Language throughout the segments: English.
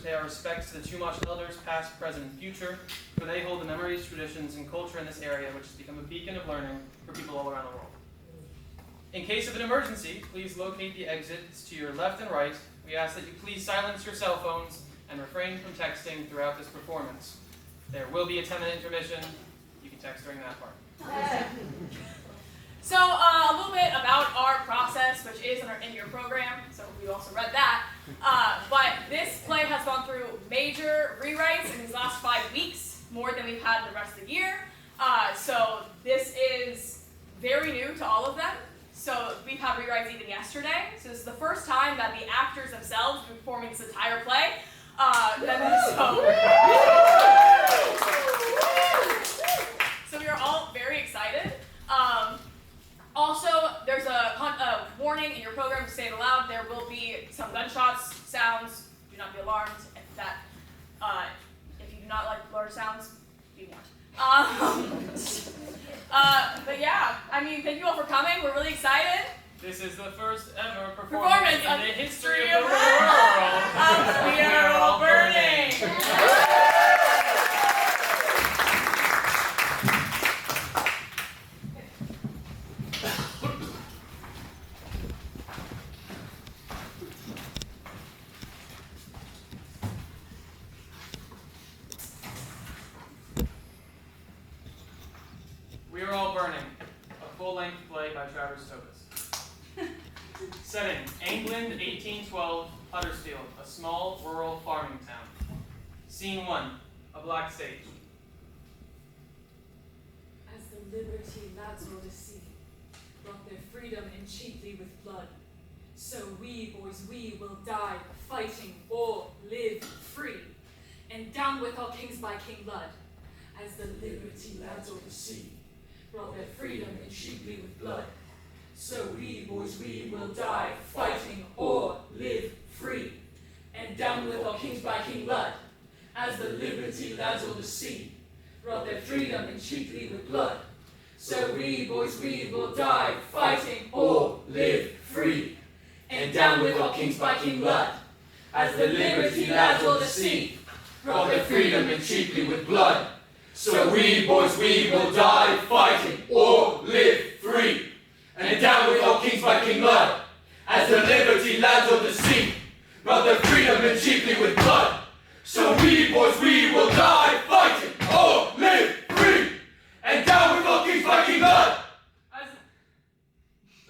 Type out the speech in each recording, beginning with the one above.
pay our respects to the Chumash elders, past, present, and future, for they hold the memories, traditions, and culture in this area, which has become a beacon of learning for people all around the world. In case of an emergency, please locate the exits to your left and right. We ask that you please silence your cell phones and refrain from texting throughout this performance. There will be a 10-minute intermission. You can text during that part. So a little bit about our process, which is in your program, so we also read that. But this play has gone through major rewrites in these last 5 weeks, more than we've had the rest of the year. So this is very new to all of them. So we've had rewrites even yesterday. So this is the first time that the actors themselves have been performing this entire play. So we are all very excited. Also, there's a warning in your program to say it aloud. There will be some gunshots, sounds. Do not be alarmed. If you do not like large sounds, be warned. But yeah, I mean, thank you all for coming. We're really excited. This is the first ever performance in the history of the world. We are all burning. We Are All Burning, a full-length play by Travers Tobis. Setting, England, 1812, Huddersfield, a small rural farming town. Scene 1, a black stage. As the liberty lads o'er the sea brought their freedom in cheaply with blood, so we, boys, we will die fighting or live free, and down with all kings by King Blood. As the liberty lads o'er the sea brought their freedom in cheaply with blood, so we, boys, we will die fighting or live free, and down with all kings by King Blood. As the liberty lads o'er the sea brought their freedom in cheaply with blood, so we, boys, we will die fighting or live free, and down with all kings by King Blood. As the liberty lads o'er the sea brought their freedom in cheaply with blood, so we, boys, we will die fighting or live free, and down with all kings by King Blood. As the liberty lads of the sea brought their freedom in cheaply with blood, so we, boys, we will die fighting or live free, and down with all kings by King Blood. As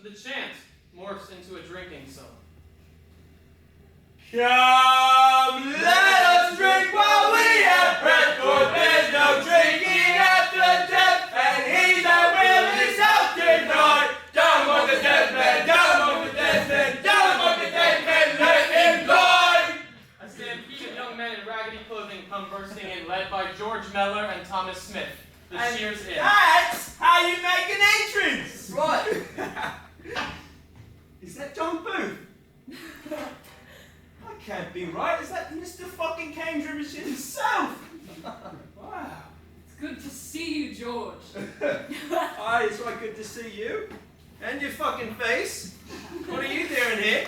the chant morphs into a drinking song. Come, let us drink while we have breath, for there's no drinking after death, and he that will his health deny. Down among the dead men, down among the dead men, down among the dead men, let him die! A stampede of young men in raggedy clothing come bursting in, led by George Mellor and Thomas Smith. The Shears Inn. That's how you make an entrance! Right. Is that John Booth? That can't be right. Is that Mr. fucking Cambridge himself? Wow. It's good to see you, George. Aye, it's right good to see you. And your fucking face. What are you doing here?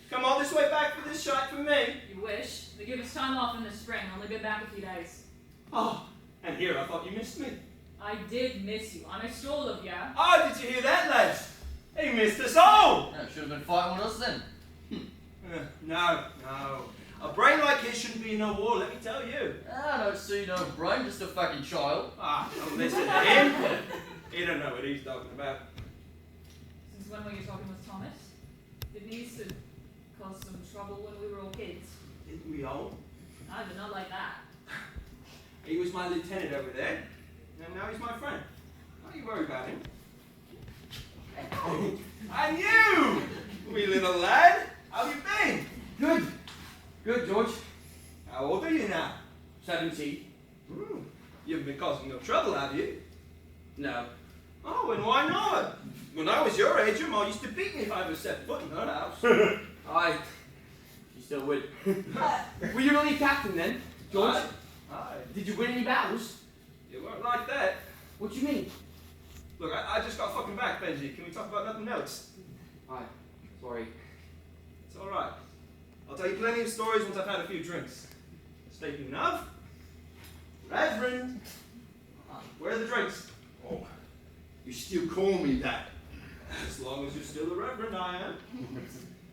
Come all this way back for this shot from me. You wish. They give us time off in the spring. I'll only be back a few days. Oh, and here I thought you missed me. I did miss you. I missed all of you. Oh, did you hear that, lads? He missed us all. Yeah, should have been fighting with us then. No. A brain like his shouldn't be in no war, let me tell you. I don't see no brain, just a fucking child. Ah, don't listen to him. He don't know what he's talking about. Since when were you talking with Thomas? Didn't he used to cause some trouble when we were all kids? Didn't we all? I did not like that. He was my lieutenant over there, and now he's my friend. Don't you worry about him. And you, wee little lad, how you been? Good, George. How old are you now? 17. You haven't been causing no trouble, have you? No. Oh, and why not? When I was your age, your ma used to beat me if I ever set foot in her house. Aye. You still would. Were you only captain then, George? Aye. Did you win any battles? You weren't like that. What do you mean? Look, I just got fucking back, Benji. Can we talk about nothing else? Aye. Sorry. It's alright. I'll tell you plenty of stories once I've had a few drinks. Speaking of, Reverend, where are the drinks? Oh, you still call me that? As long as you're still the Reverend, I am.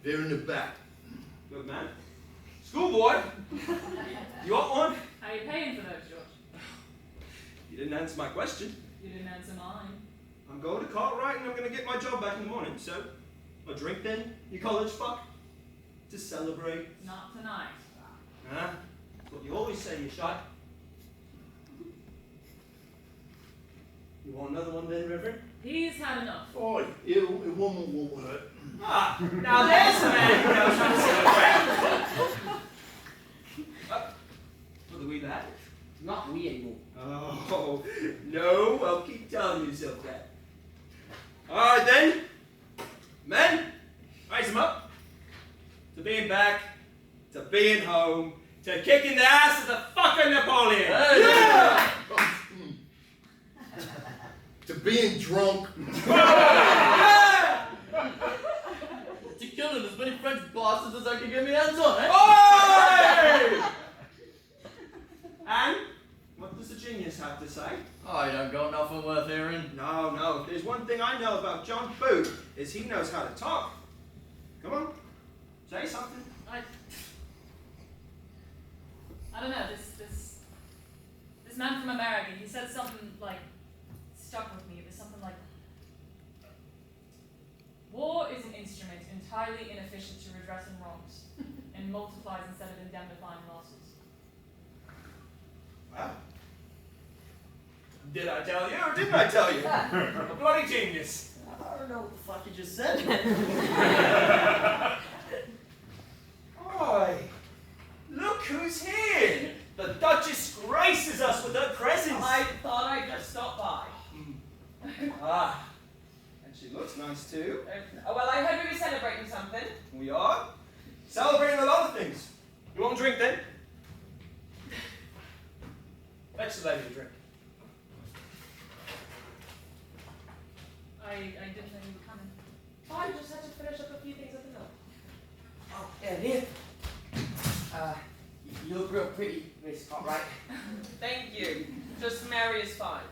They're in the back. Good man. Schoolboy, you want one? How are you paying for those, George? You didn't answer my question. You didn't answer mine. I'm going to Cartwright and I'm going to get my job back in the morning, so a drink then, you college fuck? To celebrate. Not tonight. Huh? That's what you always say, you shot. You want another one then, Reverend? He's had enough. Oh, it won't hurt. Ah, now there's a man who knows how to celebrate. For the wee lad? Not we anymore. Oh, no, well, keep telling yourself that. Alright then. Men, raise them up. To being back, to being home, to kicking the ass of the fucking Napoleon. Yeah! To being drunk. To killing as many French bastards as I can get my hands on, eh? Oi! And what does the genius have to say? I don't got nothing worth hearing. No, if there's one thing I know about John Booth, is he knows how to talk. Come on, say something. I don't know, this man from America, he said something like, stuck with me. It was something like, war is an instrument entirely inefficient to redressing wrongs, and multiplies instead of indemnifying losses. Wow. Did I tell you or didn't I tell you? A bloody genius. I don't know what the fuck you just said. Oi, look who's here. The Duchess graces us with her presence. I thought I'd just stop by. Ah, and she looks nice too. Well, I heard we were celebrating something. We are celebrating a lot of things. You want a drink then? Fetch the lady a drink. I didn't know you were coming. Oh, I just had to finish up a few things at the mill. Oh, yeah, here. You look real pretty, Miss Cartwright. Thank you. Just Mary is fine.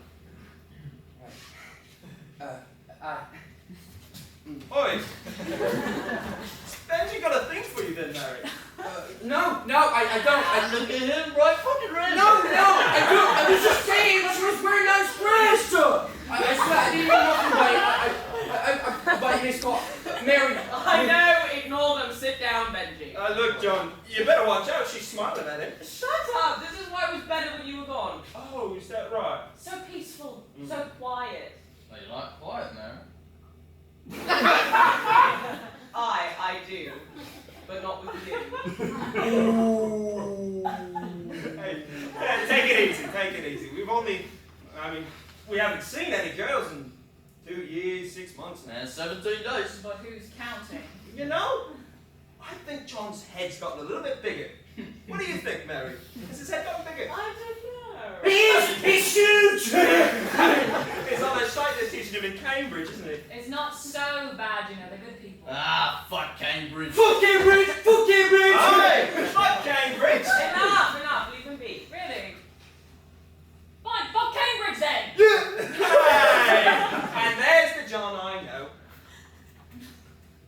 Oi! Benji got a thing for you then, Mary. No, I don't. Look at him, right fucking red. No, I don't. I was just saying she was wearing nice dress, sir. I swear, I didn't mean nothing by it. Miss Cart. Mary. I know, ignore them. Sit down, Benji. Look, John, you better watch out. She's smiling at him. Shut up! This is why it was better when you were gone. Oh, is that right? So peaceful, so quiet. Oh, you like quiet, man? I do. But not with you. Hey, take it easy. We haven't seen any girls in 2 years, 6 months now. Man, 17 days. But who's counting? You know, I think John's head's gotten a little bit bigger. What do you think, Mary? Has his head gotten bigger? I don't know. It's huge. It's all that shite they're teaching him in Cambridge, isn't it? It's not so bad, you know, they're good people. Ah, fuck Cambridge. Fuck Cambridge. Hey, fuck Cambridge! Enough, leave him be. Really? Fine, fuck Cambridge then! Hey! And there's the John I know.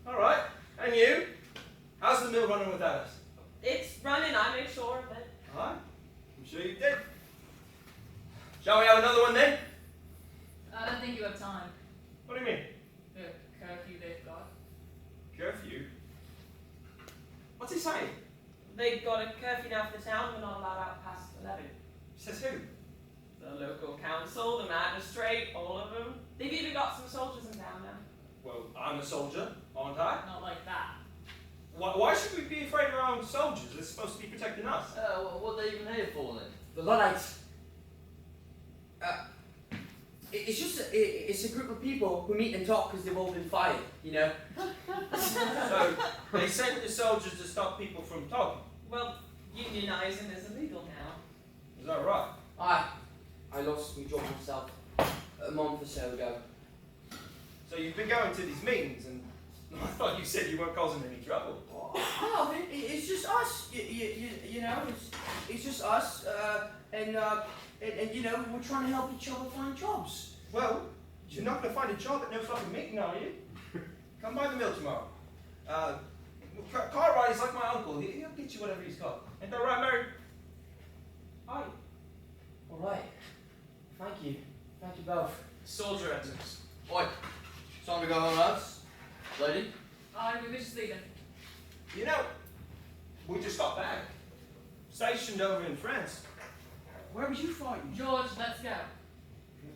Alright, and you? How's the mill running without us? It's running, I made sure of it. Alright, I'm sure you did. Shall we have another one then? I don't think you have time. What do you mean? The curfew they've got. Curfew? What's he saying? They've got a curfew now for the town. We're not allowed out past 11. Says who? The local council, the magistrate, all of them. They've even got some soldiers in town now. Well, I'm a soldier, aren't I? Not like that. Why should we be afraid of our own soldiers? They're supposed to be protecting us. What are they even here for then? The Luddites. It's a group of people who meet and talk because they've all been fired, you know? So, they sent the soldiers to stop people from talking. Well, unionizing is illegal now. Is that right? I lost my job myself a month or so ago. So you've been going to these meetings and I thought you said you weren't causing any trouble. No, it's just us. You know, it's just us. And you know, we're trying to help each other find jobs. Well, you're not gonna find a job at no fucking meeting, are you? Come by the mill tomorrow. Cartwright is like my uncle. He'll get you whatever he's got. Ain't that right, Mary? Aye. All right. Thank you. Thank you both. Soldier enters. Oi. Time to go home, lads. Lady. We're just leaving. You know, we just got back. Stationed over in France. Where was you fighting? George, let's go.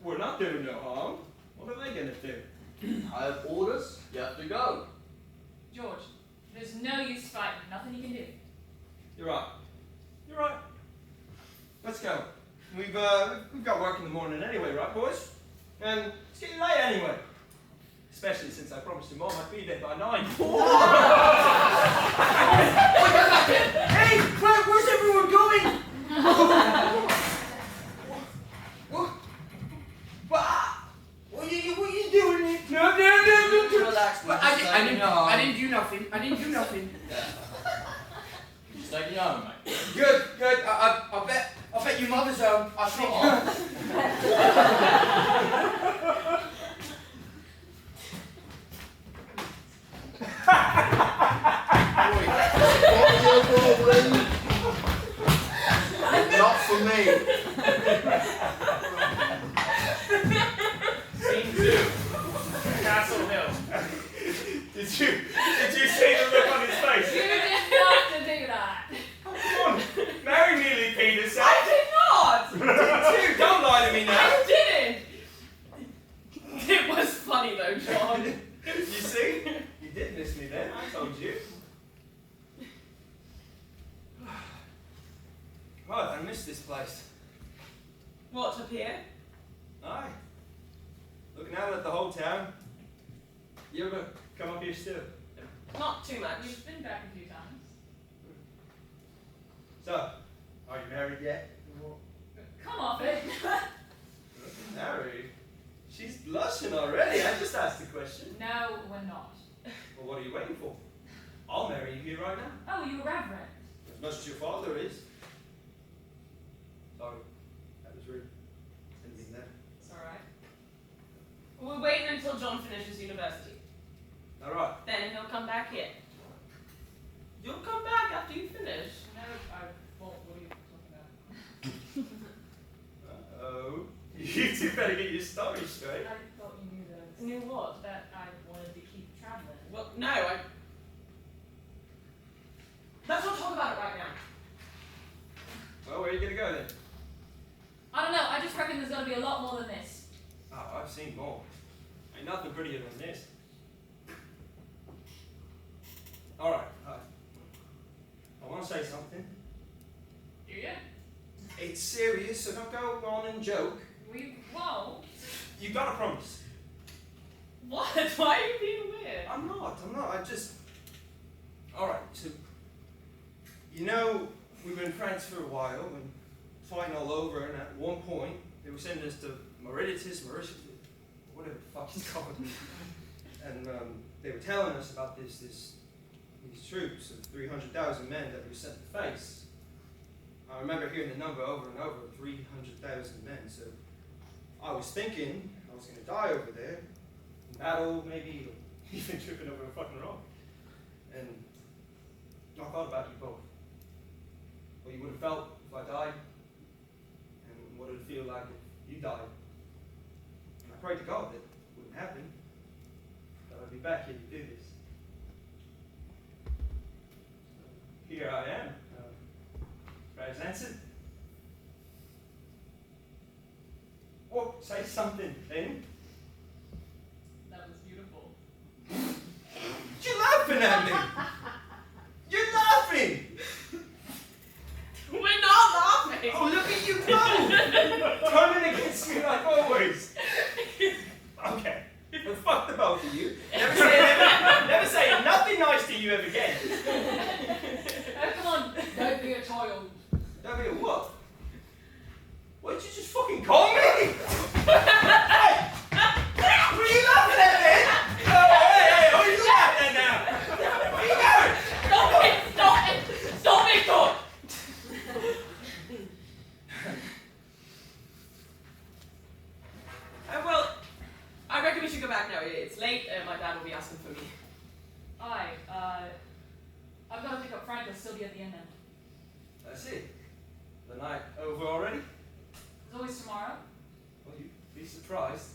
We're not doing no harm. What are they gonna do? I have orders. You have to go. George, there's no use fighting. Nothing you can do. You're right. You're right. Let's go. We've got work in the morning anyway, right, boys? And it's getting late anyway. Especially since I promised your mom I'd be there by 9. Hey, where's everyone going? What are you doing here? No. Relax, I didn't do nothing. Yeah. Just taking you home, mate. Good. I bet your mother's home. I think. Not for me. Scene 2. Castle Hill. Did you see the look on his face? You didn't have to do that. Come on. Mary nearly peed herself. I did not! Did you? Don't lie to me now. I didn't! It was funny though, John. You see? You did miss me then. I told you. Well, I miss this place. What, up here? Aye. Looking out at the whole town. You ever come up here still? Not too much. We've been back a few times. So, are you married yet? Come off it. Married? She's blushing already. I just asked the question. No, we're not. Well, what are you waiting for? I'll marry you here right now. Oh, you reverend. As much as your father is. Sorry, that was rude. Didn't mean that. It's alright. We're waiting until John finishes university. All right. Then he'll come back here. You'll come back after you finish. No, I won't. What are you talking about? Uh-oh. You two better get your story straight. I thought you knew those. Knew what? That I wanted to keep traveling. Well, no, let's not talk about it right now. Well, where are you going to go then? I don't know. I just reckon there's going to be a lot more than this. Oh, I've seen more. Ain't nothing prettier than this. All right. I want to say something. Do you? It's serious, so don't go on and joke. We won't. You got to promise. What? Why are you being weird? I'm not. I just... All right, so... You know, we were in France for a while and fighting all over, and at one point, they were sending us to Mauritius, whatever the fuck it's called. And they were telling us about these troops of 300,000 men that we were sent to face. I remember hearing the number over and over, 300,000 men, so I was thinking I was going to die over there, in battle maybe, or even tripping over a fucking rock. And I thought about you both. What you would have felt if I died, and what it would feel like if you died. And I prayed to God that it wouldn't happen, that I'd be back here to do this. Here I am, presented. Oh, say something, then. That was beautiful. You're laughing at me! You're laughing! We're not laughing! Oh, look at you go! Turning against me like always. Okay, well, fuck the both of you. Never say nothing nice to you ever again. Oh, come on. Don't be a child. Don't be a what? What did you just fucking call me? Hey! What are you laughing at, man? Oh, hey, what are you laughing at back now. It's late, and my dad will be asking for me. Aye, I've got to pick up Frank. He'll still be at the inn then. I see. The night over already? There's always tomorrow. Well, you'd be surprised.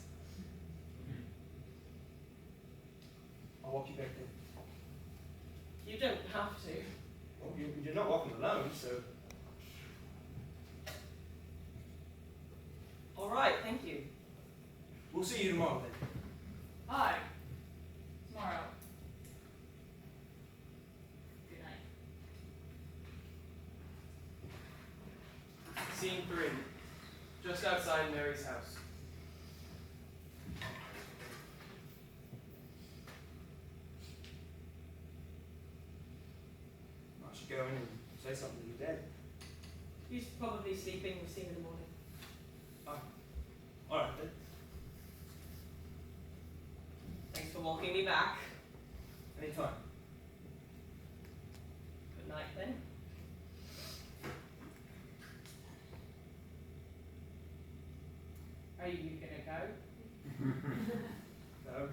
I'll walk you back in. You don't have to. Well, you're not walking alone, so... All right, thank you. We'll see you tomorrow then. Aye. Tomorrow. Good night. Scene 3. Just outside Mary's house. I should go in and say something to your dad. He's probably sleeping. We'll see him in the morning. Alright then. Thanks for walking me back. Anytime. Good night, then. Are you gonna go? No.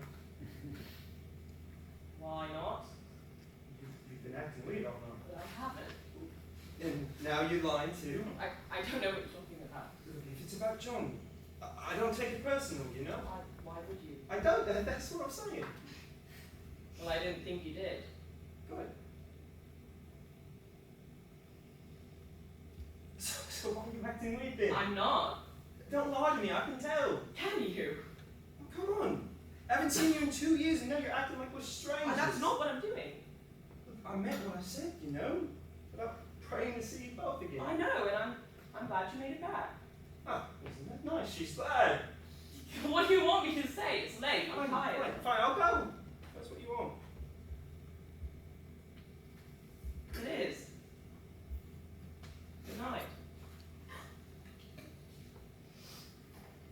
Why not? You've been acting weird all night. But I haven't. And now you're lying too. I don't know what you're talking about. Look, if it's about John, I don't take it personal, you know? Why would you? I don't, that's what I'm saying. Well, I didn't think you did. Good. So why are you acting weird then? I'm not. Don't lie to me, I can tell. Can you? Oh, come on. I haven't seen you in 2 years and now you're acting like we're strangers. That's not what I'm doing. I meant what I said, you know? About praying to see you both again. I know, and I'm glad you made it back. Oh, isn't that nice? She's glad. What do you want me to say? It's late. I'm Fine, tired. fine, I'll go. That's what you want. It is. Good night.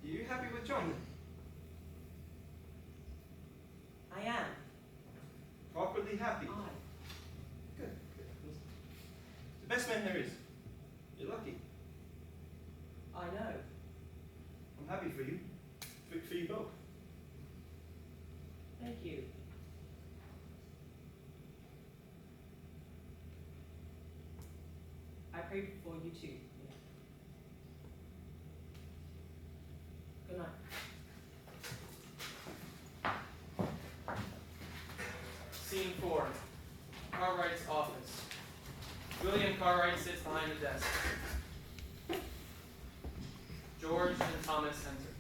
Are you happy with John then? I am. Properly happy? I. Good. The best man there is. You're lucky. I know. I'm happy for you. For you both. Thank you. I prayed for you too. Yeah. Good night. Scene 4. Cartwright's office. William Cartwright sits behind the desk. George and Thomas enter.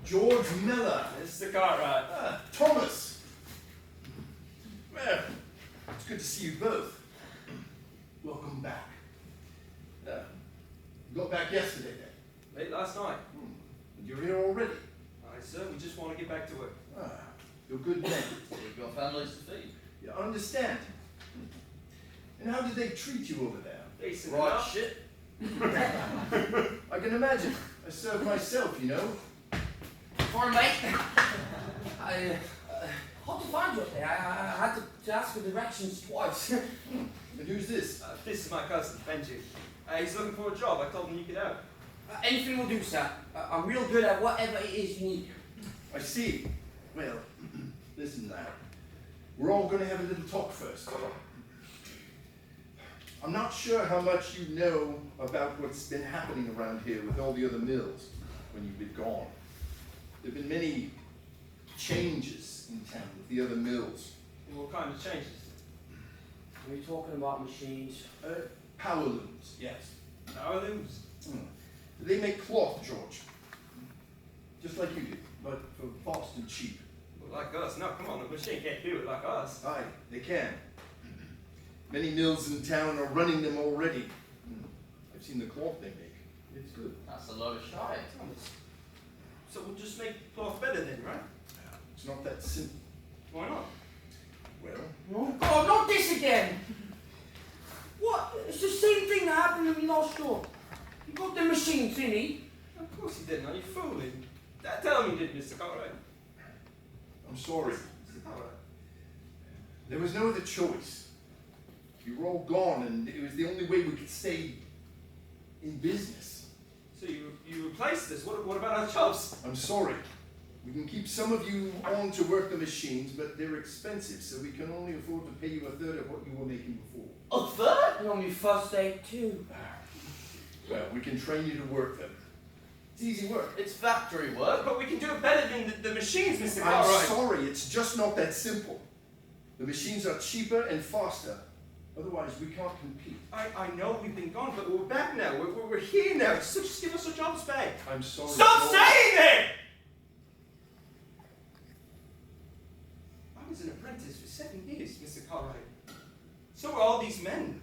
George Mellor. Mr. Cartwright. Thomas. Well, it's good to see you both. Welcome back. You got back yesterday then? Late last night. And you're here already? Aye, sir. We just want to get back to work. You're good men. We've got families to feed. You understand. And how did they treat you over there? Decent Right enough. shit. I can imagine. I served myself, you know. Sorry, mate. I hard to find you up there. I had to ask for directions twice. And who's this? This is my cousin, Benji. He's looking for a job. I told him you could help. Anything will do, sir. I'm real good at whatever it is you need. I see. Well, listen now. We're all going to have a little talk first. I'm not sure how much you know about what's been happening around here with all the other mills when you've been gone. There have been many changes in town with the other mills. What kind of changes? Are you talking about machines? Power looms, yes. Power looms. They make cloth, George. Just like you do, but for fast and cheap. Well, like us. No, come on. The machine can't do it like us. Aye, they can. Many mills in town are running them already. I've seen the cloth they make. It's good. That's a load of shite. So we'll just make cloth better then, right? It's not that simple. Why not? Well, Oh God, not this again! What? It's the same thing that happened when we lost door. You got the machines, didn't he? Of course he didn't. Are you fooling? Tell him you did, Mr. Cartwright. I'm sorry. Mr. Cartwright. There was no other choice. You were all gone, and it was the only way we could stay in business. So you replaced us. What about our jobs? I'm sorry. We can keep some of you on to work the machines, but they're expensive, so we can only afford to pay you a third of what you were making before. A third? And on your first day too. Well, we can train you to work them. It's easy work. It's factory work. But we can do it better than the machines, Mr. I'm Cartwright. sorry, it's just not that simple. The machines are cheaper and faster. Otherwise, we can't compete. I know we've been gone, but we're back now. We're here now. So just give us our jobs back. I'm sorry. Stop George. saying it! I was an apprentice for 7 years, Mr. Cartwright. So were all these men.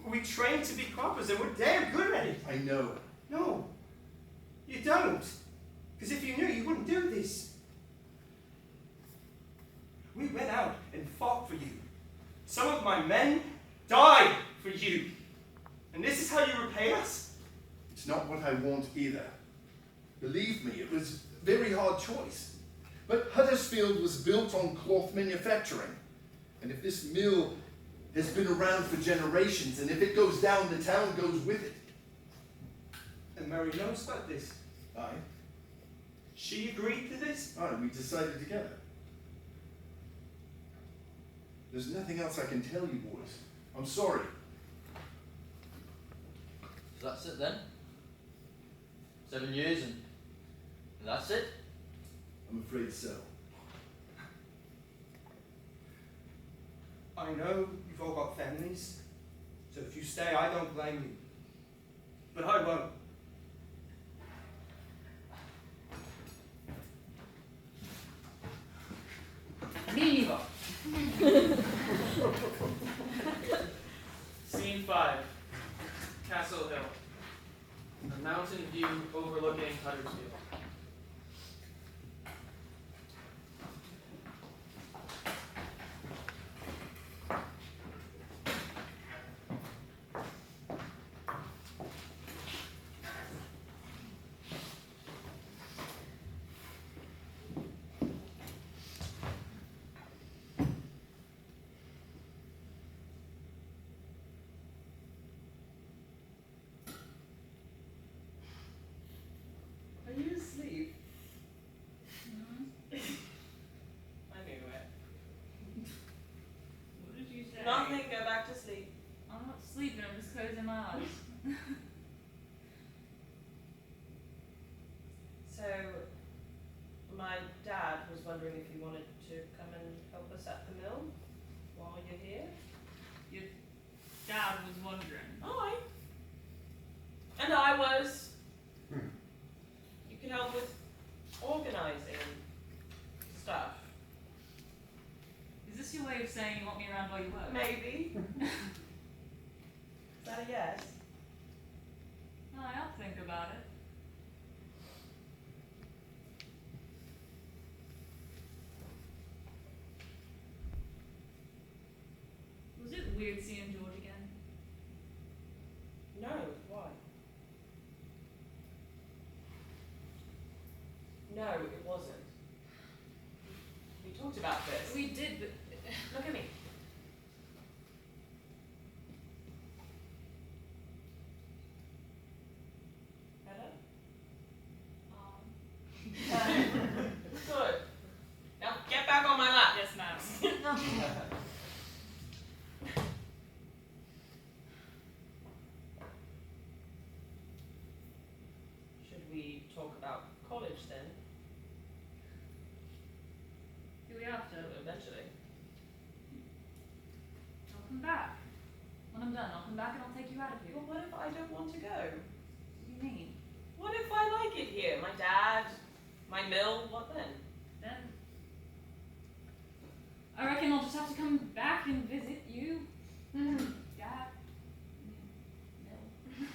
We trained to be croppers, and we're damn good at it. I know. No, you don't. Because if you knew, you wouldn't do this. We went out and fought for you. Some of my men died for you. And this is how you repay us? It's not what I want either. Believe me, it was a very hard choice. But Huddersfield was built on cloth manufacturing. And if this mill has been around for generations, and if it goes down, the town goes with it. And Mary knows about this. Aye. She agreed to this? Aye, we decided together. There's nothing else I can tell you, boys. I'm sorry. So that's it then? 7 years and that's it? I'm afraid so. I know you've all got families, so if you stay, I don't blame you. But I won't. Neither. Scene 5. Castle Hill. A mountain view overlooking Huddersfield. Are you asleep? I knew it. What did you say? Nothing, go back to sleep. I'm not sleeping, I'm just closing my eyes. So, my dad was wondering if you wanted to come and help us at the mill while you're here. Your dad was wondering. Aye. And I was. You can help with organising stuff. Is this your way of saying you want me around while you work? Maybe. Is that a yes? Aye, I'll think about it. Was it weird seeing George again? No, why? No, it wasn't. We talked about this. We did, but Look at me. Better? Good. Now get back on my lap. yes, ma'am. Should we talk about college then? Do we have to? Eventually. I'll come back. When I'm done, I'll come back and I'll take you out of here. But what if I don't want to go? What do you mean? What if I like it here? My dad, my mill, what then? Then I reckon I'll just have to come back and visit you. Dad.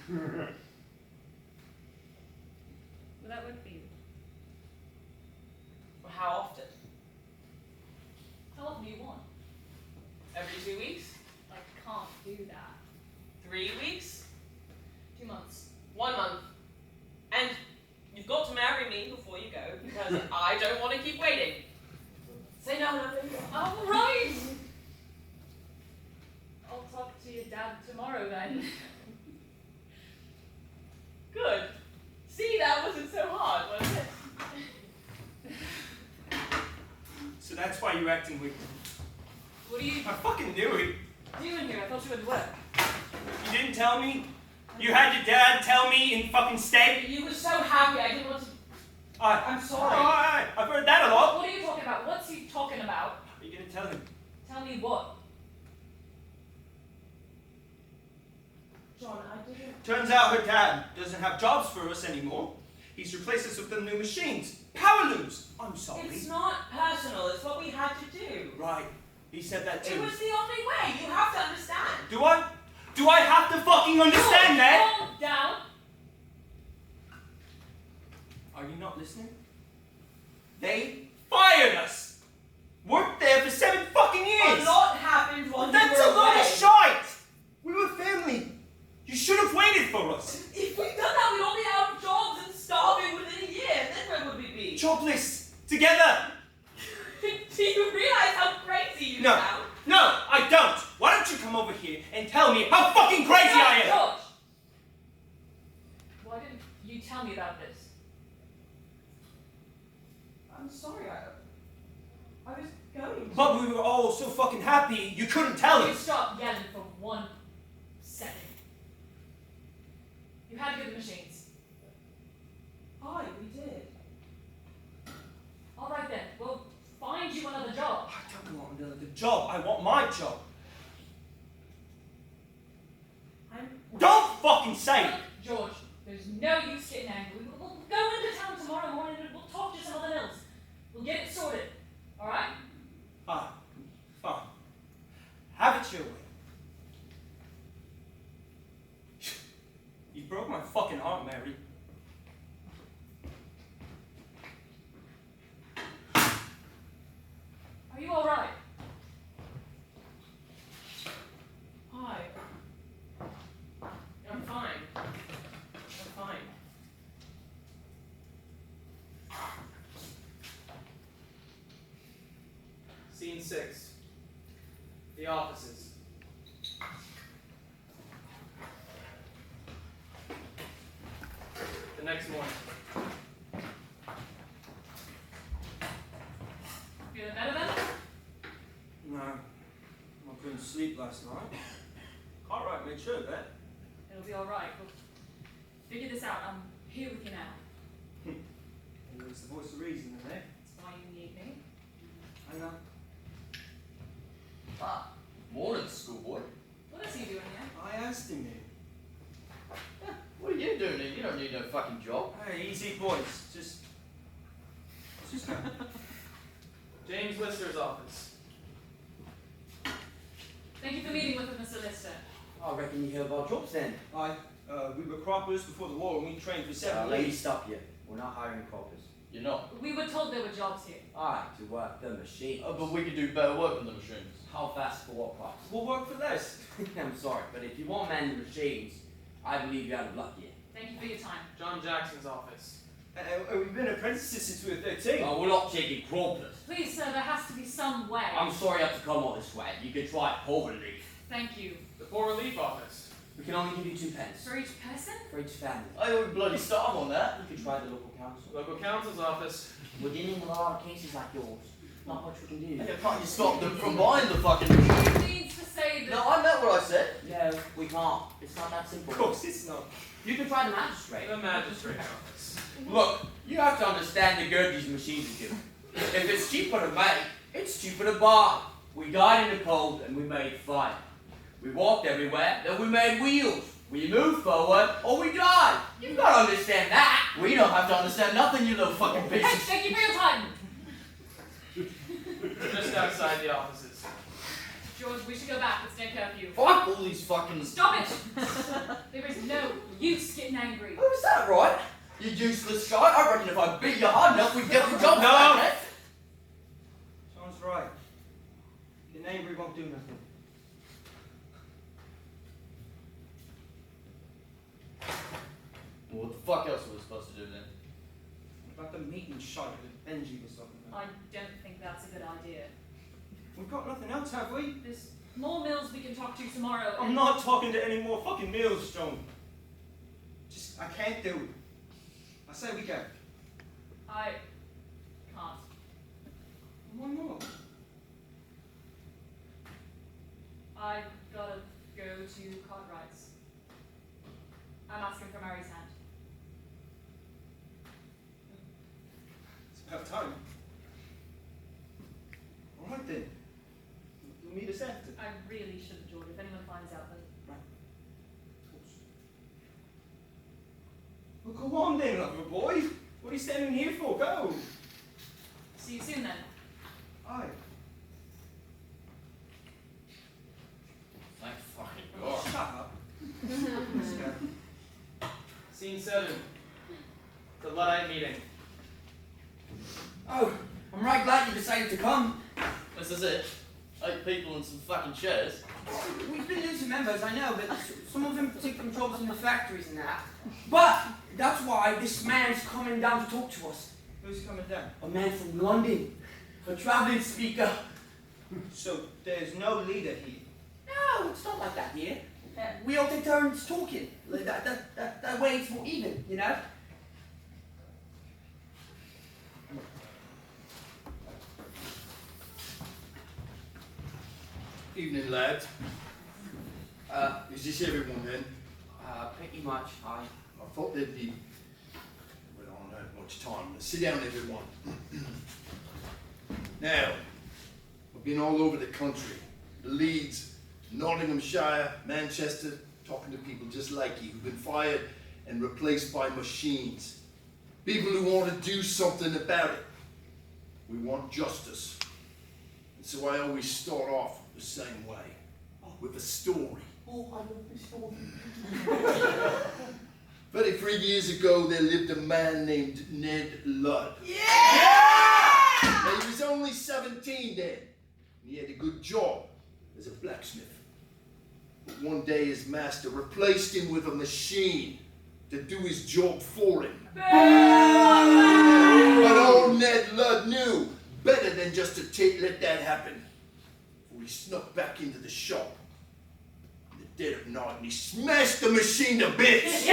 No. Will that work for you? Well, how often? How often do you want? Every 2 weeks? I can't do that. 3 weeks? 2 months. 1 month? And you've got to marry me before you go because I don't want to keep waiting. Say no, nothing. All right. I'll talk to your dad tomorrow then. Good. See, that was a you acting weird. What are you I fucking knew it. doing here? I thought you were at work. You didn't tell me? You had your dad tell me in fucking state? You were so happy. I didn't want to. I'm sorry. I've heard that a lot. What are you talking about? What's he talking about? Are you gonna tell him? Tell me what? John, I didn't. Turns out her dad doesn't have jobs for us anymore. He's replaced us with the new machines. Power looms. I'm sorry. It's not personal. It's what we had to do. Right. He said that It too. was the only way. You have to understand. Do I? Do I have to fucking understand that? Calm down. Are you not listening? They fired us. Worked there for 7 fucking years. A lot happened while you That's were a lot away. of shite. We were family. You should have waited for us. If we'd done that, we'd all be out of jobs and starving within a year. Then where would we be? Jobless. Together. Do you realize how crazy you No. sound? No, I don't. Why don't you come over here and tell me how fucking crazy I am? George! Why didn't you tell me about this? I'm sorry. I was going. But we were all so fucking happy, you couldn't tell You us. stop yelling for 1 second. You had to get the machines. Aye, we did. All right then. We'll find you another job. I don't want another job. I want my job. Don't fucking say it. Look, George, there's no use getting angry. We'll go into town tomorrow morning and we'll talk to some other mills. We'll get it sorted. All right? Ah, fine. Have it your way. You broke my fucking heart, Mary. Are you all right? Hi. I'm fine. I'm fine. Scene 6. The offices. The next morning. Feeling better then? No, I couldn't sleep last night. Cartwright made sure of that. It'll be all right. We'll figure this out. I'm here with you now. He was the voice of reason, isn't it? That's why you need me. I know. Ah, morning, schoolboy. What is he doing here? I asked him here. What are you doing here? You don't need no fucking job. Hey, easy boys. Just James Lister's office. Thank you for meeting with us, Mr. Lister. I reckon you hear about jobs then. we were croppers before the war and we trained for 7 Lady, years. stop you. We're not hiring croppers. You're not. We were told there were jobs here. Alright, to work the machine. Oh, but we could do better work than the machines. How fast for what price? We'll work for less. I'm sorry, but if you want man the machines, I believe you're out of luck here. Thank you for your time. John Jackson's office. We've been apprentices since we were 13. Oh, we're not taking croppers. Please, sir, there has to be some way. I'm sorry you have to come all this way. You could try poor relief. Thank you. The poor relief office. We can only give you 2 pence. For each person? For each family. I would bloody starve on that. You could try the local council. Local counsel's office. We're dealing with a lot of cases like yours. Not much we can do. Hey, can't you stop them from buying the fucking machine? He needs to say that. No, I know what I said. No, we can't. It's not that simple. Of course it's not. You can try the magistrate. The magistrate's office. Look, you have to understand the good these machines are doing. If it's cheaper to make, it's cheaper to buy. We died in the cold and we made fire. We walked everywhere, then we made wheels. We moved forward or we died. You've got to understand that. We don't have to understand nothing, you little fucking Hey, bitches. thank you for your time. Just outside the offices. George, we should go back. It's day curfew. Fuck all these fucking... Stop it! There is no use getting angry. Oh, is that right? You useless shite. I reckon if I beat you hard enough, we'd get the job No. back, eh? John's right. Your angry won't do nothing. Well, what the fuck else are we supposed to do then? About the meeting shot that Benji was talking about. I don't think that's a good idea. We've got nothing else, have we? There's more mills we can talk to tomorrow. I'm not talking to any more fucking meals, John. Just, I can't do it. I say we go. I can't. Why not? I've gotta go to Cartwright's. I'm asking for Mary's hand. It's about time. Alright then. You'll meet us after. I really shouldn't, George. If anyone finds out, then. Well, go on then, lover boy. What are you standing here for? Go. See you soon then. Aye. Thank fucking Oh, God. shut up. Let's go. Scene 7. The Luddite meeting. Oh, I'm right glad you decided to come. This is it. 8 people and some fucking chairs. We've been losing members, I know, but some of them taking jobs in the factories and that. But that's why this man's coming down to talk to us. Who's coming down? A man from London, a traveling speaker. So there's no leader here. No, it's not like that here. We all take turns talking. Like that way it's more even, you know? Evening, lads. Is this everyone then? Pretty much, aye. I thought there'd be. Well, I don't have much time. Sit down, everyone. Now, I've been all over the country. Leeds, Nottinghamshire, Manchester, talking to people just like you who've been fired and replaced by machines. People who want to do something about it. We want justice. And so I always start off the same way, with a story. Oh, I love this story. 33 years ago, there lived a man named Ned Ludd. Yeah! Now, he was only 17 then, and he had a good job as a blacksmith. But one day, his master replaced him with a machine to do his job for him. But old Ned Ludd knew better than just to let that happen. For he snuck back into the shop in the dead of night and he smashed the machine to bits.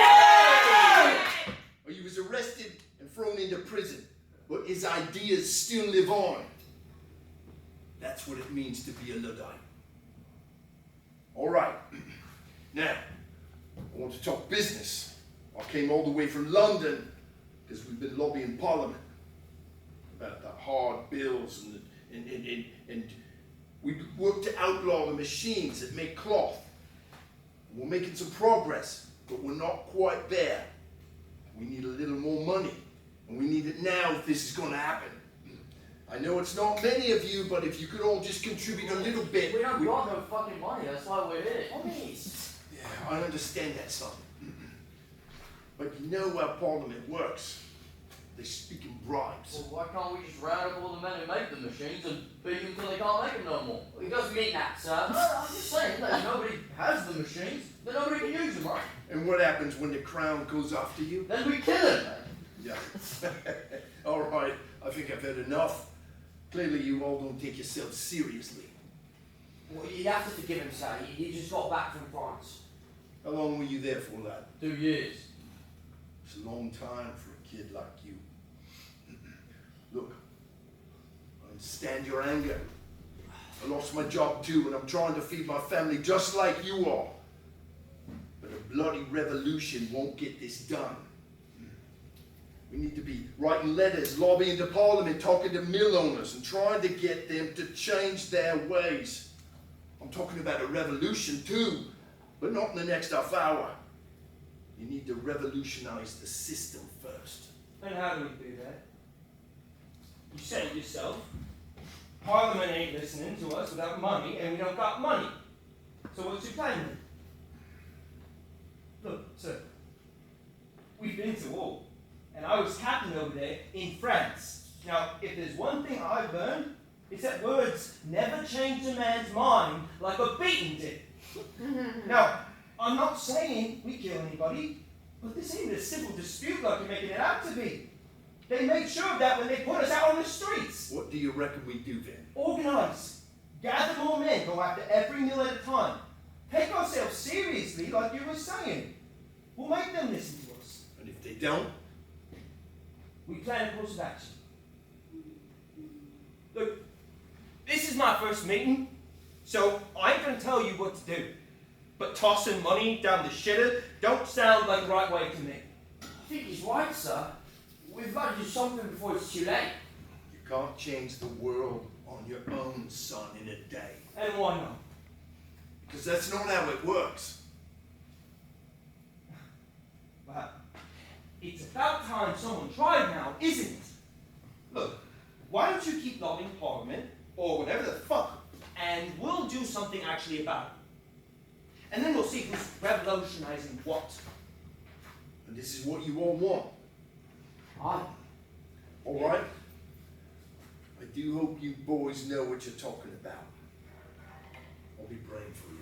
He was arrested and thrown into prison, but his ideas still live on. That's what it means to be a Luddite. All right, now, I want to talk business. I came all the way from London because we've been lobbying Parliament about the hard bills and we worked to outlaw the machines that make cloth. We're making some progress, but we're not quite there. We need a little more money, and we need it now if this is going to happen. I know it's not many of you, but if you could all just contribute a little bit. We don't got no fucking money, that's why we're here. Yeah, I understand that, son. But you know how Parliament works. They speak in bribes. Well, why can't we just round up all the men who make the machines and beat them until they can't make them no more? He doesn't mean that, sir. I'm just saying that if nobody has the machines, then nobody can use them, right? And what happens when the crown goes after you? Then we kill him, man. Yeah. All right, I think I've had enough. Clearly you all don't take yourselves seriously. Well, you'd have to forgive him, sir. He just got back from France. How long were you there for, lad? 2 years. It's a long time for a kid like you. Look, I understand your anger. I lost my job too, and I'm trying to feed my family just like you are. But a bloody revolution won't get this done. We need to be writing letters, lobbying to Parliament, talking to mill owners, and trying to get them to change their ways. I'm talking about a revolution too, but not in the next half hour. You need to revolutionize the system first. And how do we do that? You said it yourself. Parliament ain't listening to us without money, and we don't got money. So what's your plan then? Look, sir, we've been to war, and I was captain over there in France. Now, if there's one thing I've learned, it's that words never change a man's mind like a beating did. Now, I'm not saying we kill anybody, but this ain't a civil dispute like you're making it out to be. They made sure of that when they put us out on the streets. What do you reckon we do then? Organize. Gather more men, go after every mill at a time. Take ourselves seriously like you were saying. We'll make them listen to us. And if they don't? We plan a course of action. Look, this is my first meeting, So I ain't gonna tell you what to do. But tossing money down the shitter don't sound like the right way to me. I think he's right, sir. We've got to do something before it's too late. You can't change the world on your own, son, in a day. And why not? Because that's not how it works. Well, it's about time someone tried now, isn't it? Look, why don't you keep lobbying Parliament, or whatever the fuck, and we'll do something actually about it. And then we'll see who's revolutionizing what. And this is what you all want. Aye. All right? I do hope you boys know what you're talking about. I'll be praying for you.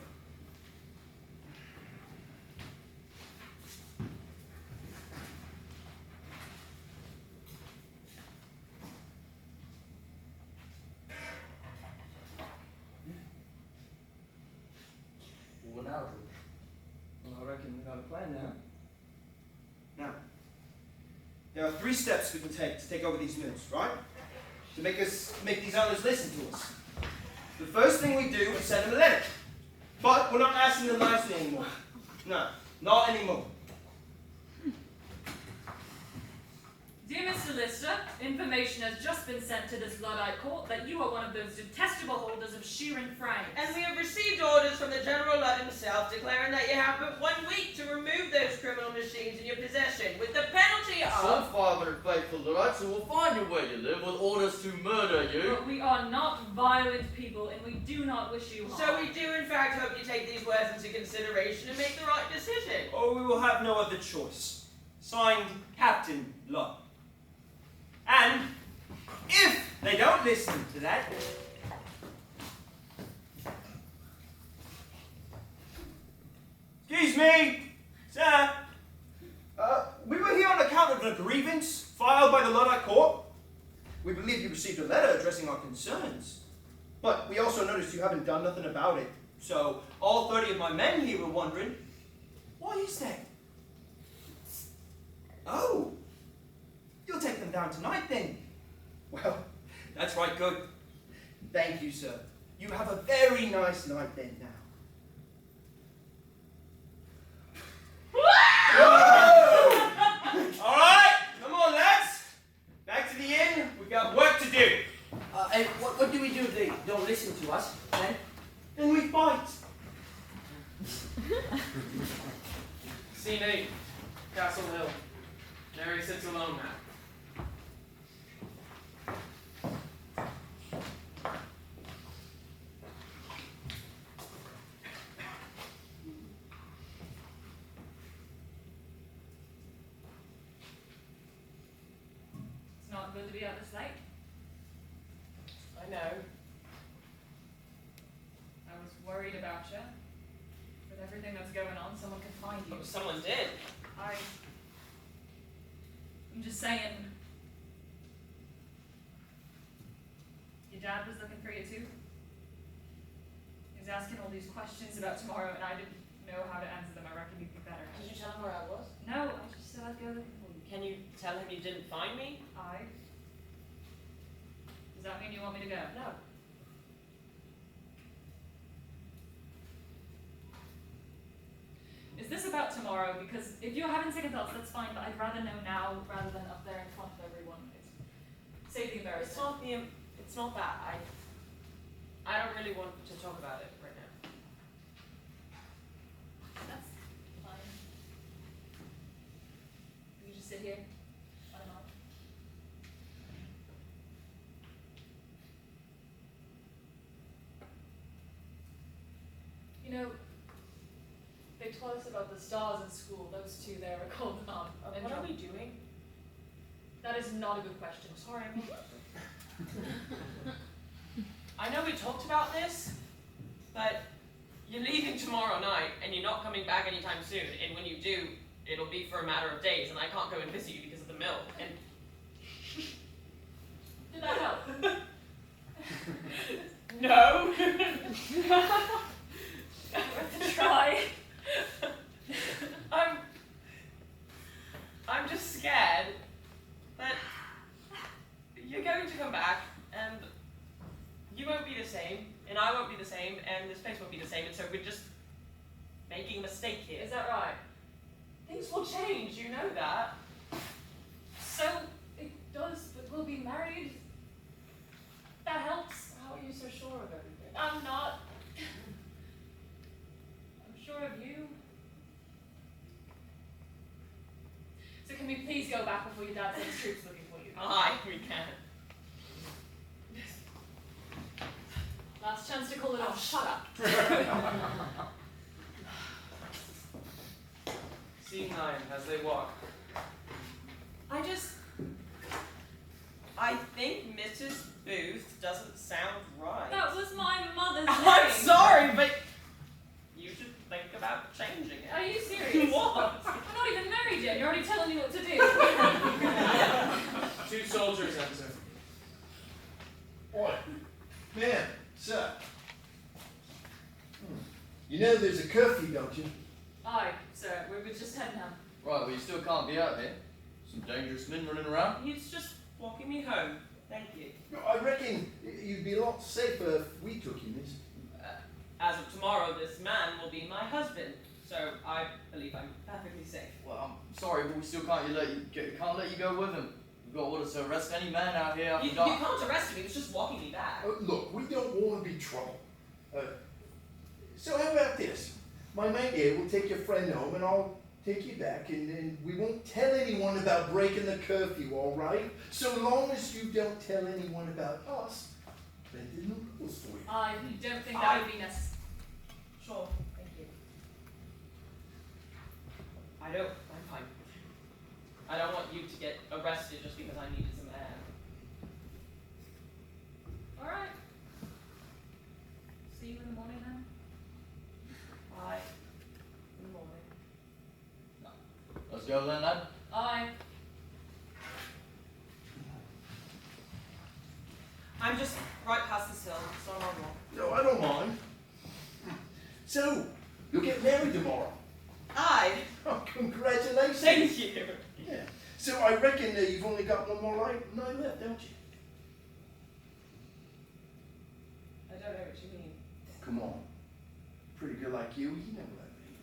Well, now, Well, I reckon we got a plan now. Now, there are 3 steps we can take to take over these mills, right? To make these owners listen to us. The first thing we do is send them a letter. But we're not asking them nicely anymore. No, not anymore. Dear Mr. Lister, information has just been sent to this Luddite court that you are one of those detestable holders of shearing frames. And we have received orders from the General Ludd himself declaring that you have but 1 week to remove those criminal machines in your possession with the penalty Some of... 500 faithful Luddites who will find you where you live with orders to murder you. But we are not violent people, and we do not wish you harm. So we do in fact hope you take these words into consideration and make the right decision. Or we will have no other choice. Signed, Captain Ludd. And if they don't listen to that, excuse me, sir. We were here on account of a grievance filed by the Luddite court. We believe you received a letter addressing our concerns. But we also noticed you haven't done nothing about it. So all 30 of my men here were wondering, why is that? Oh, you'll take them down tonight then. Well, that's right, good. Thank you, sir. You have a very nice night then now. All right, come on, lads. Back to the inn. We've got work to do. and what do we do if they don't listen to us, then? Then we fight. Scene 8, Castle Hill. Mary sits alone now. It's not good to be out this late. I know. I was worried about you. With everything that's going on, someone could find you. Oh, someone did. I'm just saying. Your dad was looking for you too. He was asking all these questions about tomorrow, and I didn't know how to answer them. I reckon you'd be better. Did you tell him where I was? No, I just said I'd go looking for you. Can you tell him you didn't find me? Does that mean you want me to go? No. Is this about tomorrow? Because if you're having second thoughts, that's fine, but I'd rather know now rather than up there in front of everyone. Save the embarrassment. It's not that. I don't really want to talk about it right now. That's fine. You just sit here. I don't know. You know, they taught us about the stars in school. Those two there are called And what are we doing? That is not a good question. Sorry, I know we talked about this, but you're leaving tomorrow night and you're not coming back anytime soon. And when you do, it'll be for a matter of days, and I can't go and visit you because of the mill. And Did that help? no. Worth a try. I'm just scared that you're going to come back and you won't be the same, and I won't be the same, and before your dad sends troops looking for you. Aye, we can. Last chance to call it off. Shut up. Scene 9, as they walk. I think Mrs. Booth doesn't sound right. That was my mother's name. I'm sorry, but you should think about changing it. Are you serious? What? I'm not even married yet. You're already telling me what to do. 2 soldiers enter. Oi, man, sir. You know there's a curfew, don't you? Aye, sir. We were just heading home. Right, well you still can't be out here. Some dangerous men running around. He's just walking me home. Thank you. I reckon you'd be a lot safer if we took you, miss. As of tomorrow, this man will be my husband, so I believe I'm perfectly safe. Well, I'm sorry, but we still can't let you go with him. We've got orders to arrest any man out here after You dark. can't arrest him. He was just walking me back. Look, we don't want to be trouble. So how about this? My mate here will take your friend home and I'll take you back and we won't tell anyone about breaking the curfew, all right? So long as you don't tell anyone about us, then there's no rules for you. I don't think that would be necessary. Sure, thank you. I'm fine. I don't want you to get arrested just because I needed some air. Alright. See you in the morning then? Bye. In the morning. Let's go then, lad. Aye. I'm just right past this hill, so I'm on walk. No, I don't mind. So, you'll get married tomorrow. Aye. Oh, congratulations. Thank you. Yeah. So I reckon you've only got one more night left, don't you? I don't know what you mean. Come on. Pretty girl like you know what I mean.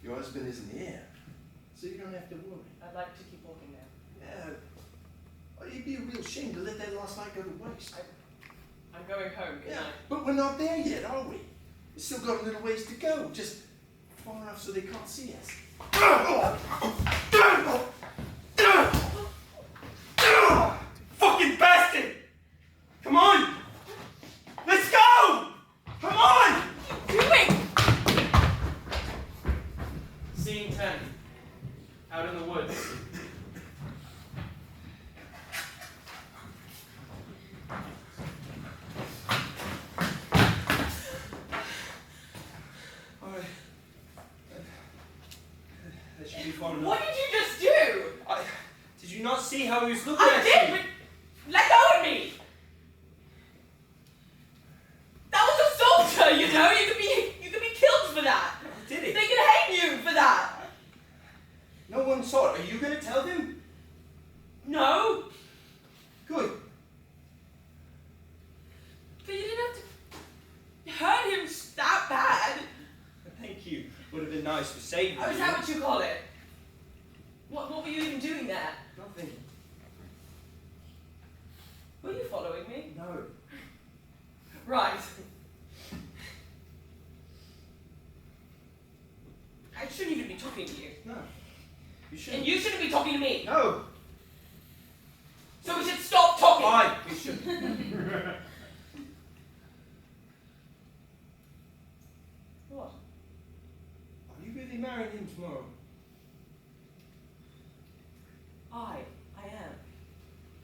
Your husband isn't here, so you don't have to worry. I'd like to keep walking now. Yeah. Well, it'd be a real shame to let that last night go to waste. I'm going home. Good Yeah, night. but we're not there yet, are we? We've still got a little ways to go, just far enough so they can't see us. Fucking bastard! Come on! Let's go! Come on! Doing? Scene 10, out in the woods. Alright. That should be fun enough. What did you just do? Did you not see how he was looking I at did, you? but let go of me! That was assaulter, you know? You could be killed for that. Did They it? could hang you for that. No one saw it. Are you gonna tell them? No. Good. But you didn't have to hurt him that bad. Thank you. Would have been nice to save Oh, you. is that what you call it? What were you even doing there? Nothing. Were you following me? No. Right. I shouldn't even be talking to you. No. You shouldn't. And you shouldn't be talking to me. No. So we should stop talking. Fine. We should. What? Are you really marrying him tomorrow? I am.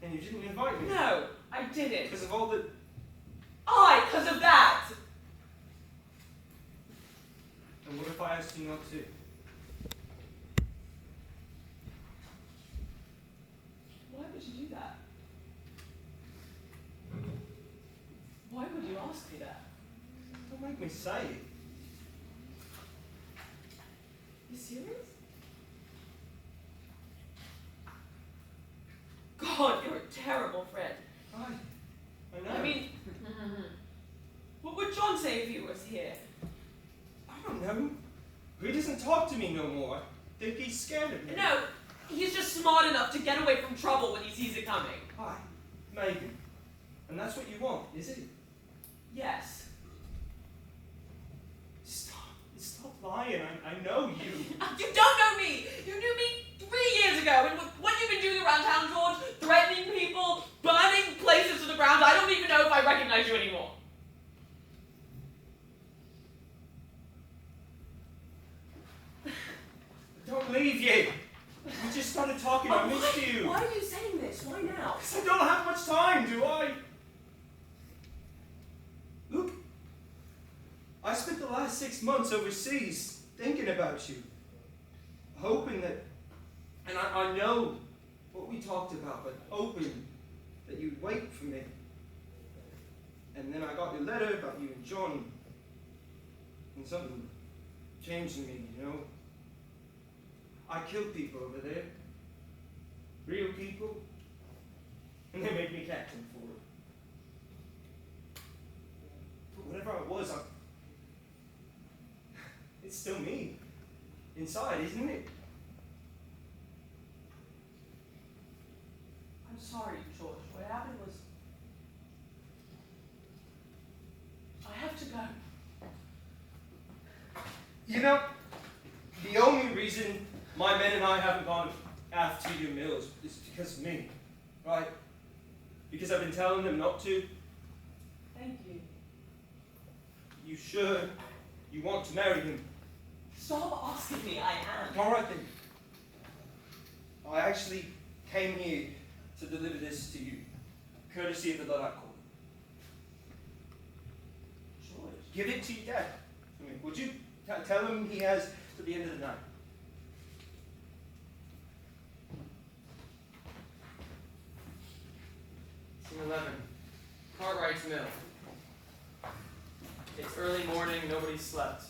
And you didn't invite me? No, I didn't. Because of all the... Because of that. And what if I asked you not to? Why would you do that? Why would you ask me that? Don't make me say it. You serious? God, you're a terrible friend. I know. I mean, what would John say if he was here? I don't know. He doesn't talk to me no more. I think he's scared of me. No, he's just smart enough to get away from trouble when he sees it coming. Hi. Maybe. And that's what you want, is it? Yes. Stop. Stop lying. I know you. You don't know me! You knew me 3 years ago, and with what you've been doing around town, George, threatening people, burning places to the ground, I don't even know if I recognize you anymore. Don't leave you. We just started talking. I missed you. Why are you saying this? Why now? Because I don't have much time, do I? Look, I spent the last 6 months overseas thinking about you, hoping that, and I know what we talked about, but hoping that you'd wait for me. And then I got your letter about you and John, and something changed in me, you know? I killed people over there, real people, and they made me captain for it. But whatever I was, it's still me, inside, isn't it? I'm sorry, George. What happened was... I have to go. You know, the only reason my men and I haven't gone after your mills is because of me, right? Because I've been telling them not to. Thank you. You sure you want to marry him? Stop asking me. I am. All right then. I actually came here to deliver this to you, courtesy of the Blatt Court. George. Give it to your dad. I mean, would you tell him he has to the end of the night? Scene 11. Cartwright's mill. It's early morning, nobody slept.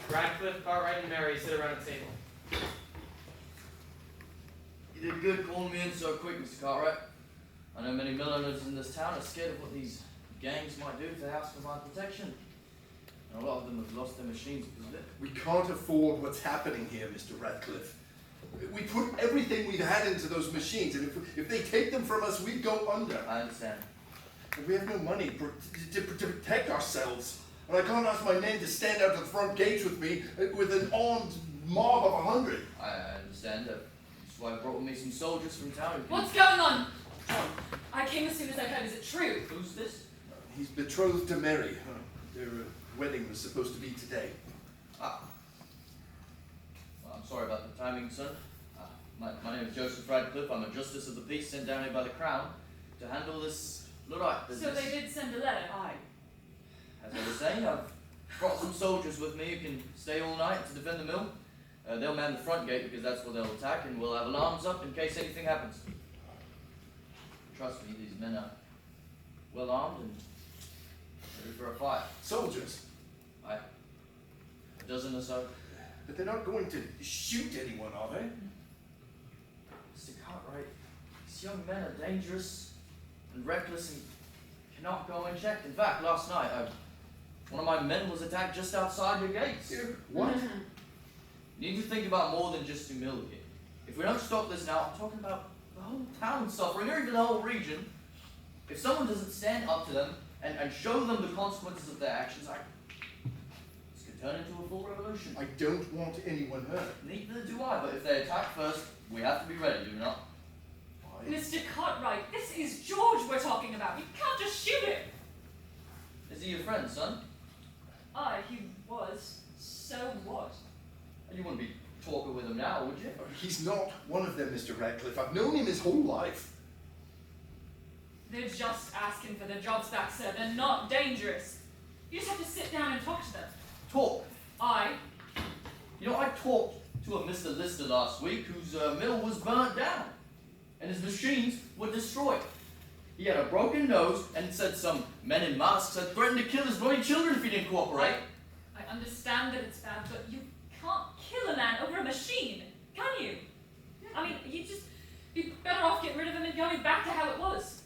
Radcliffe, Cartwright, and Mary sit around a table. You did good calling me in so quick, Mr. Cartwright. I know many mill owners in this town are scared of what these gangs might do if they ask for my protection. And a lot of them have lost their machines because of it. We can't afford what's happening here, Mr. Radcliffe. We put everything we've had into those machines, and if they take them from us, we'd go under. I understand. And we have no money to protect ourselves. And I can't ask my men to stand out at the front gates with me with an armed mob of 100. I understand that. That's why I brought with me some soldiers from town who can... What's going on? I came as soon as I could. Is it true? Who's this? He's betrothed to Mary. Their wedding was supposed to be today. Ah. Well, I'm sorry about the timing, son. My name is Joseph Radcliffe. I'm a justice of the peace sent down here by the Crown to handle this Luddite business. So they did send a letter. Aye. As I was saying, I've brought some soldiers with me who can stay all night to defend the mill. They'll man the front gate because that's where they'll attack, and we'll have alarms up in case anything happens. Trust me, these men are well armed and ready for a fight. Soldiers. Aye. A dozen or so. But they're not going to shoot anyone, are they? Mr. Cartwright, these young men are dangerous and reckless and cannot go unchecked. In fact, last night, one of my men was attacked just outside your gates. What? You need to think about more than just your mill here. If we don't stop this now, I'm talking about the whole town suffering, or even the whole region. If someone doesn't stand up to them and show them the consequences of their actions, this could turn into a full revolution. I don't want anyone hurt. Neither do I, but if they attack first, we have to be ready, do we not? Mr. Cartwright, this is George we're talking about. You can't just shoot him. Is he your friend, son? Aye, he was. So what? You wouldn't be talking with him now, would you? He's not one of them, Mr. Radcliffe. I've known him his whole life. They're just asking for their jobs back, sir. They're not dangerous. You just have to sit down and talk to them. Talk? Aye. You know, I talked to a Mr. Lister last week whose mill was burnt down, and his machines were destroyed. He had a broken nose and said some men in masks had threatened to kill his bloody children if he didn't cooperate. I understand that it's bad, but you can't kill a man over a machine, can you? I mean, you'd just be better off getting rid of him and going back to how it was.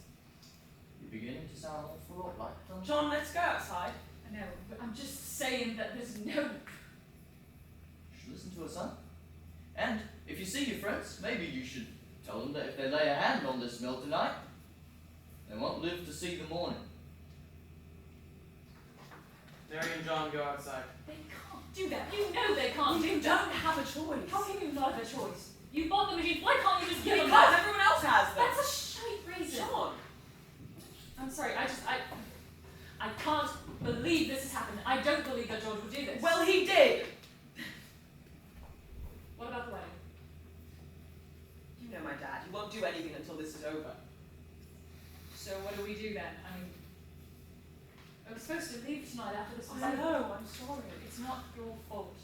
You're beginning to sound an awful lot like Tom. John, let's go outside. I know, but I'm just saying that there's no... You should listen to her, son. And if you see your friends, maybe you should tell them that if they lay a hand on this mill tonight, they won't live to see the morning. Mary and John go outside. They can't. do that. You know they can't do You that. don't have a choice. How can you not have a choice? You bought the machines. Why can't you just give them Because back? everyone else has them. That's a shite reason. Sean. I'm sorry. I can't believe this has happened. I don't believe that George would do this. Well, he did. What about the wedding? You know my dad. He won't do anything until this is over. So what do we do then? I mean, I was supposed to leave tonight after this was I over. know. I'm sorry. It's not your fault.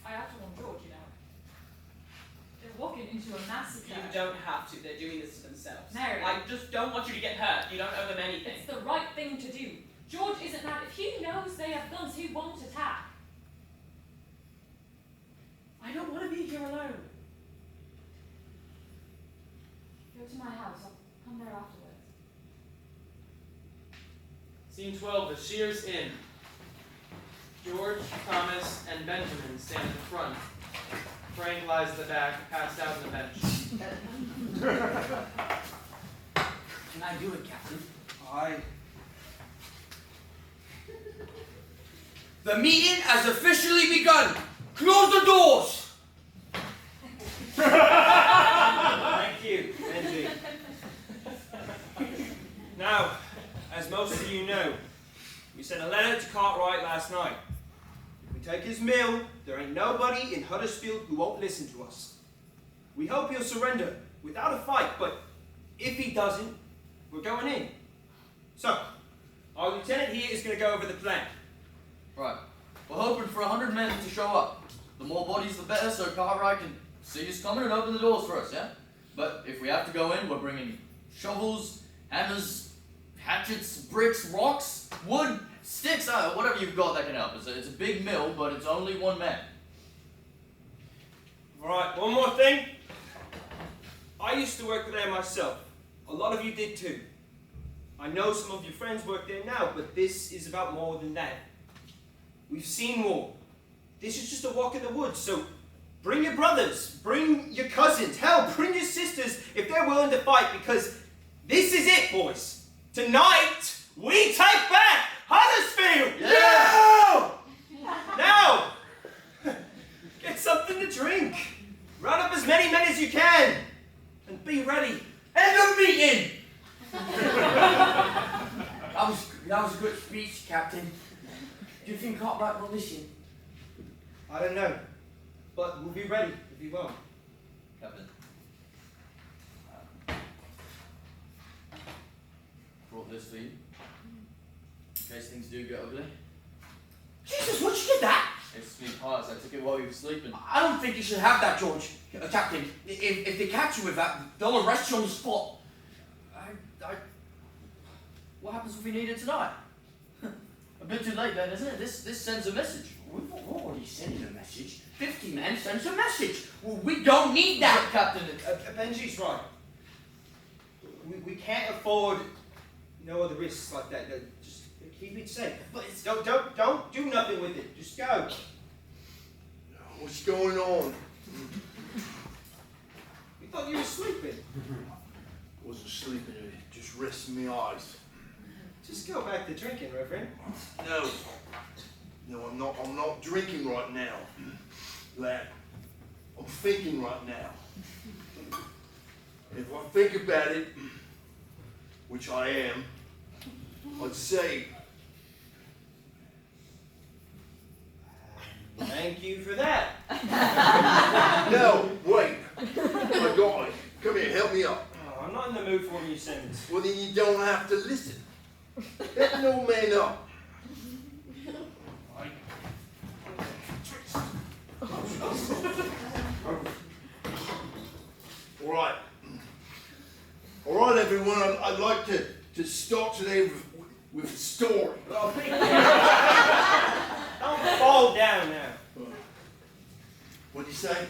I have to warn George, you know. They're walking into a massacre. You don't have to. They're doing this to themselves. Mary. I just don't want you to get hurt. You don't owe them anything. It's the right thing to do. George isn't mad. If he knows they have guns, he won't attack. I don't want to be here alone. Go to my house. I'll come there afterwards. Scene 12, the Shears Inn. George, Thomas, and Benjamin stand in front. Frank lies at the back, passed out on the bench. Can I do it, Captain? The meeting has officially begun. Close the doors. Thank you, Benji. Now, as most of you know, we sent a letter to Cartwright last night. If we take his mill, there ain't nobody in Huddersfield who won't listen to us. We hope he'll surrender without a fight, but if he doesn't, we're going in. So, our lieutenant here is going to go over the plan. Right. We're hoping for 100 men to show up. The more bodies, the better, so Cartwright can see us coming and open the doors for us, yeah? But if we have to go in, we're bringing shovels, hammers, hatchets, bricks, rocks, wood, sticks, whatever you've got that can help. It's a big mill, but it's only one man. Alright, one more thing. I used to work there myself. A lot of you did too. I know some of your friends work there now, but this is about more than that. We've seen war. This is just a walk in the woods, so bring your brothers, bring your cousins, hell, bring your sisters if they're willing to fight, because this is it, boys. Tonight, we take back Huddersfield! Yeah! Now, get something to drink. Round up as many men as you can, and be ready. End of meeting! That was a good speech, Captain. Do you think Cartwright will listen? I don't know, but we'll be ready if he won't. Captain. Brought this for you. In case things do get ugly. Jesus, what'd you get that? It's me parts. I took it while you were sleeping. I don't think you should have that, George. Captain, if they catch you with that, they'll arrest you on the spot. What happens if we need it tonight? A bit too late then, isn't it? This sends a message. We've already sent a message. 50 men sends a message. Well, we don't need that. Captain, Benji's right. We can't afford no other risks like that. Just keep it safe. But don't do nothing with it. Just go. What's going on? We thought you were sleeping. Wasn't sleeping, it just resting my eyes. Just go back to drinking, Reverend. No, I'm not drinking right now, lad. I'm thinking right now. And if I think about it, which I am, I'd say, Thank you for that. no, wait. My guy, come here, help me up. Oh, I'm not in the mood for one of your sins. Well, then you don't have to listen. Let no man up. All right, everyone. I'd like to start today with a story. Don't fall down now. What'd you say?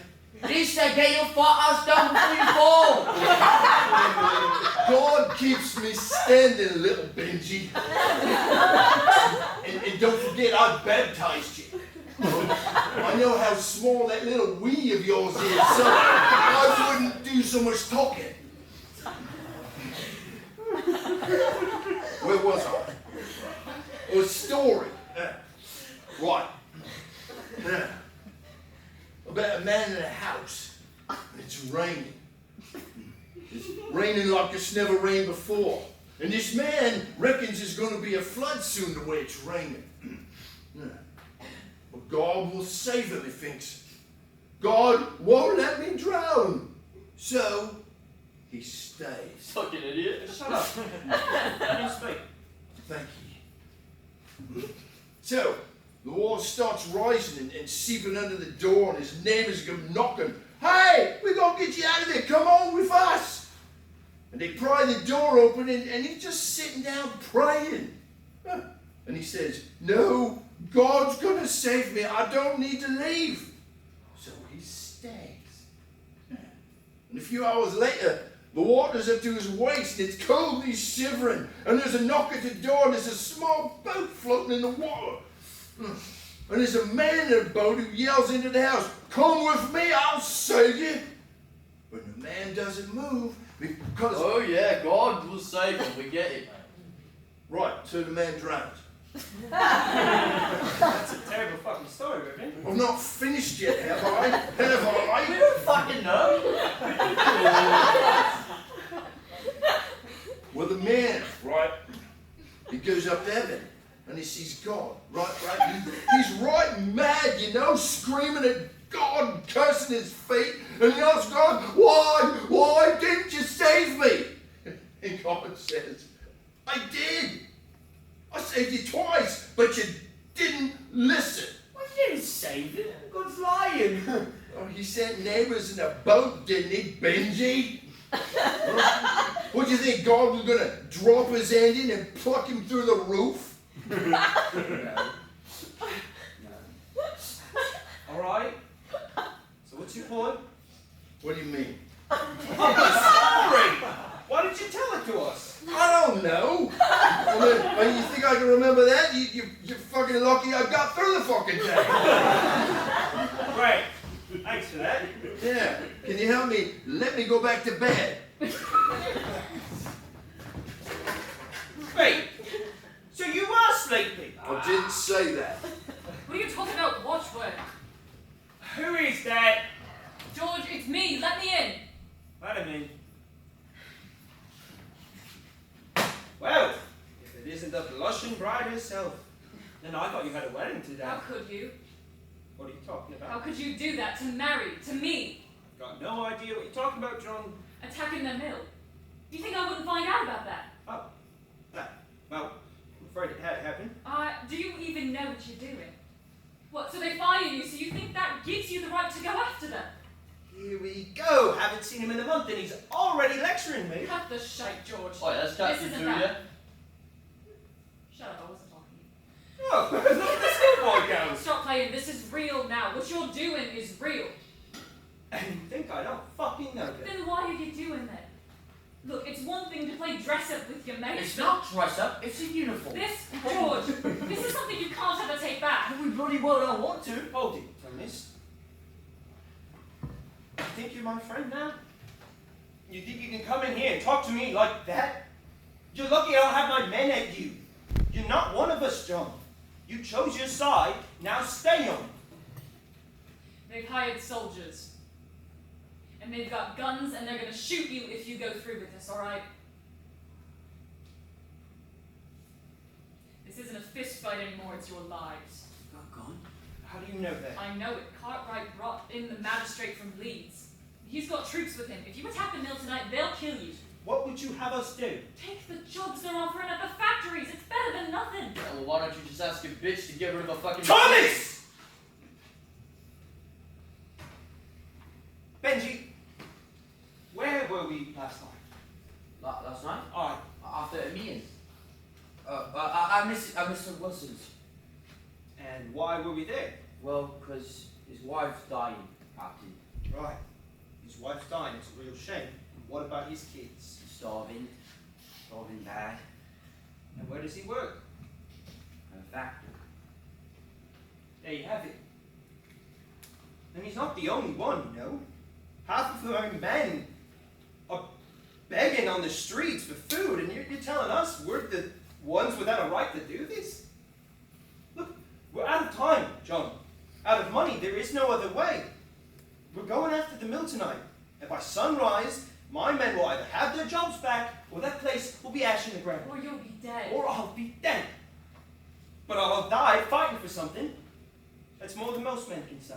He said get your fat ass down before you fall. God keeps me standing, little Benji. And don't forget, I baptized you. I know how small that little wee of yours is, so I wouldn't do so much talking. Where was I? Oh, a story. Right. About a man in a house, and it's raining. It's raining like it's never rained before. And this man reckons there's going to be a flood soon the way it's raining. But God will save him, he thinks. God won't let me drown. So, he stays. Fucking idiot. Shut up. You speak. Thank you. So, the water starts rising and seeping under the door, and his neighbors come knocking. Hey, we're going to get you out of there. Come on with us. And they pry the door open, and he's just sitting down praying. And he says, no, God's going to save me. I don't need to leave. So he stays. And a few hours later, the water's up to his waist, and it's cold, and he's shivering. And there's a knock at the door, and there's a small boat floating in the water. And there's a man in a boat who yells into the house, come with me, I'll save you. But the man doesn't move because... Oh yeah, God will save him, we get it. Right, so the man drowns. That's a terrible fucking story, Vivian. I'm not finished yet, have I? Have I? We don't fucking know. Well, the man, right, he goes up to heaven and he sees God, right? He's right mad, you know, screaming at God, cursing his fate, and he asks God, why didn't you save me? And God says, I did. I saved you twice, but you didn't listen. Well, you didn't save it. God's lying. Oh, he sent neighbors in a boat, didn't he, Benji? What do you think, God was going to drop his engine and pluck him through the roof? No. All right. So what's your point? What do you mean? Sorry. Why didn't you tell it to us? I don't know. I mean, you think I can remember that? You're fucking lucky I got through the fucking thing. Great. Thanks for that. Yeah. Can you help me? Let me go back to bed. Wait. So you are sleeping? I didn't say that. What are you talking about, watchword? Who is that? George, it's me. Let me in. Wait a minute. Well, if it isn't the blushing bride herself, then I thought you had a wedding today. How could you? What are you talking How about? could you do that to Mary, to me? I've got no idea what you're talking about, John. Attacking the mill. Do you think I wouldn't find out about that? Oh, that. Well, I'm afraid it had happened. Do you even know what you're doing? What, so they fire you, so you think that gives you the right to go after them? Here we go. Haven't seen him in a month and he's already lecturing me. Cut the shite, George. Oh, that's Captain This isn't Julia. that. Shut up, I wasn't talking to you. Oh, look at the schoolboy goes. Stop playing, this is real now. What you're doing is real. And you think I don't fucking know that? Then why are you doing that? Look, it's one thing to play dress up with your mates. It's not dress up, it's a uniform. This, George, this is something you can't ever take back. We bloody well don't want to. Hold it, Thomas. You think you're my friend now? You think you can come in here and talk to me like that? You're lucky I don't have my men at you. You're not one of us, John. You chose your side, now stay on. They've hired soldiers. And they've got guns and they're gonna shoot you if you go through with this, alright? This isn't a fist fight anymore, it's your lives. Oh, God. How do you know that? I know it. Cartwright brought in the magistrate from Leeds. He's got troops with him. If you attack the mill tonight, they'll kill you. What would you have us do? Take the jobs they're offering at the factories. It's better than nothing. Yeah, well, why don't you just ask a bitch to get rid of a fucking... Thomas! Benji, where were we last night? Last night? Aye. After a meeting. I missed Mr. Wilson's. And why were we there? Well, because his wife's dying, Captain. Right. His wife's dying, it's a real shame. And what about his kids? Starving bad. And where does he work? In a factory. There you have it. And he's not the only one, you know. Half of our men are begging on the streets for food, and you're telling us we're the ones without a right to do this? Look, We're out of time, John. Out of money. There is no other way. We're going after the mill tonight. And by sunrise, my men will either have their jobs back, or that place will be ash in the ground. Or you'll be dead. Or I'll be dead. But I'll die fighting for something. That's more than most men can say.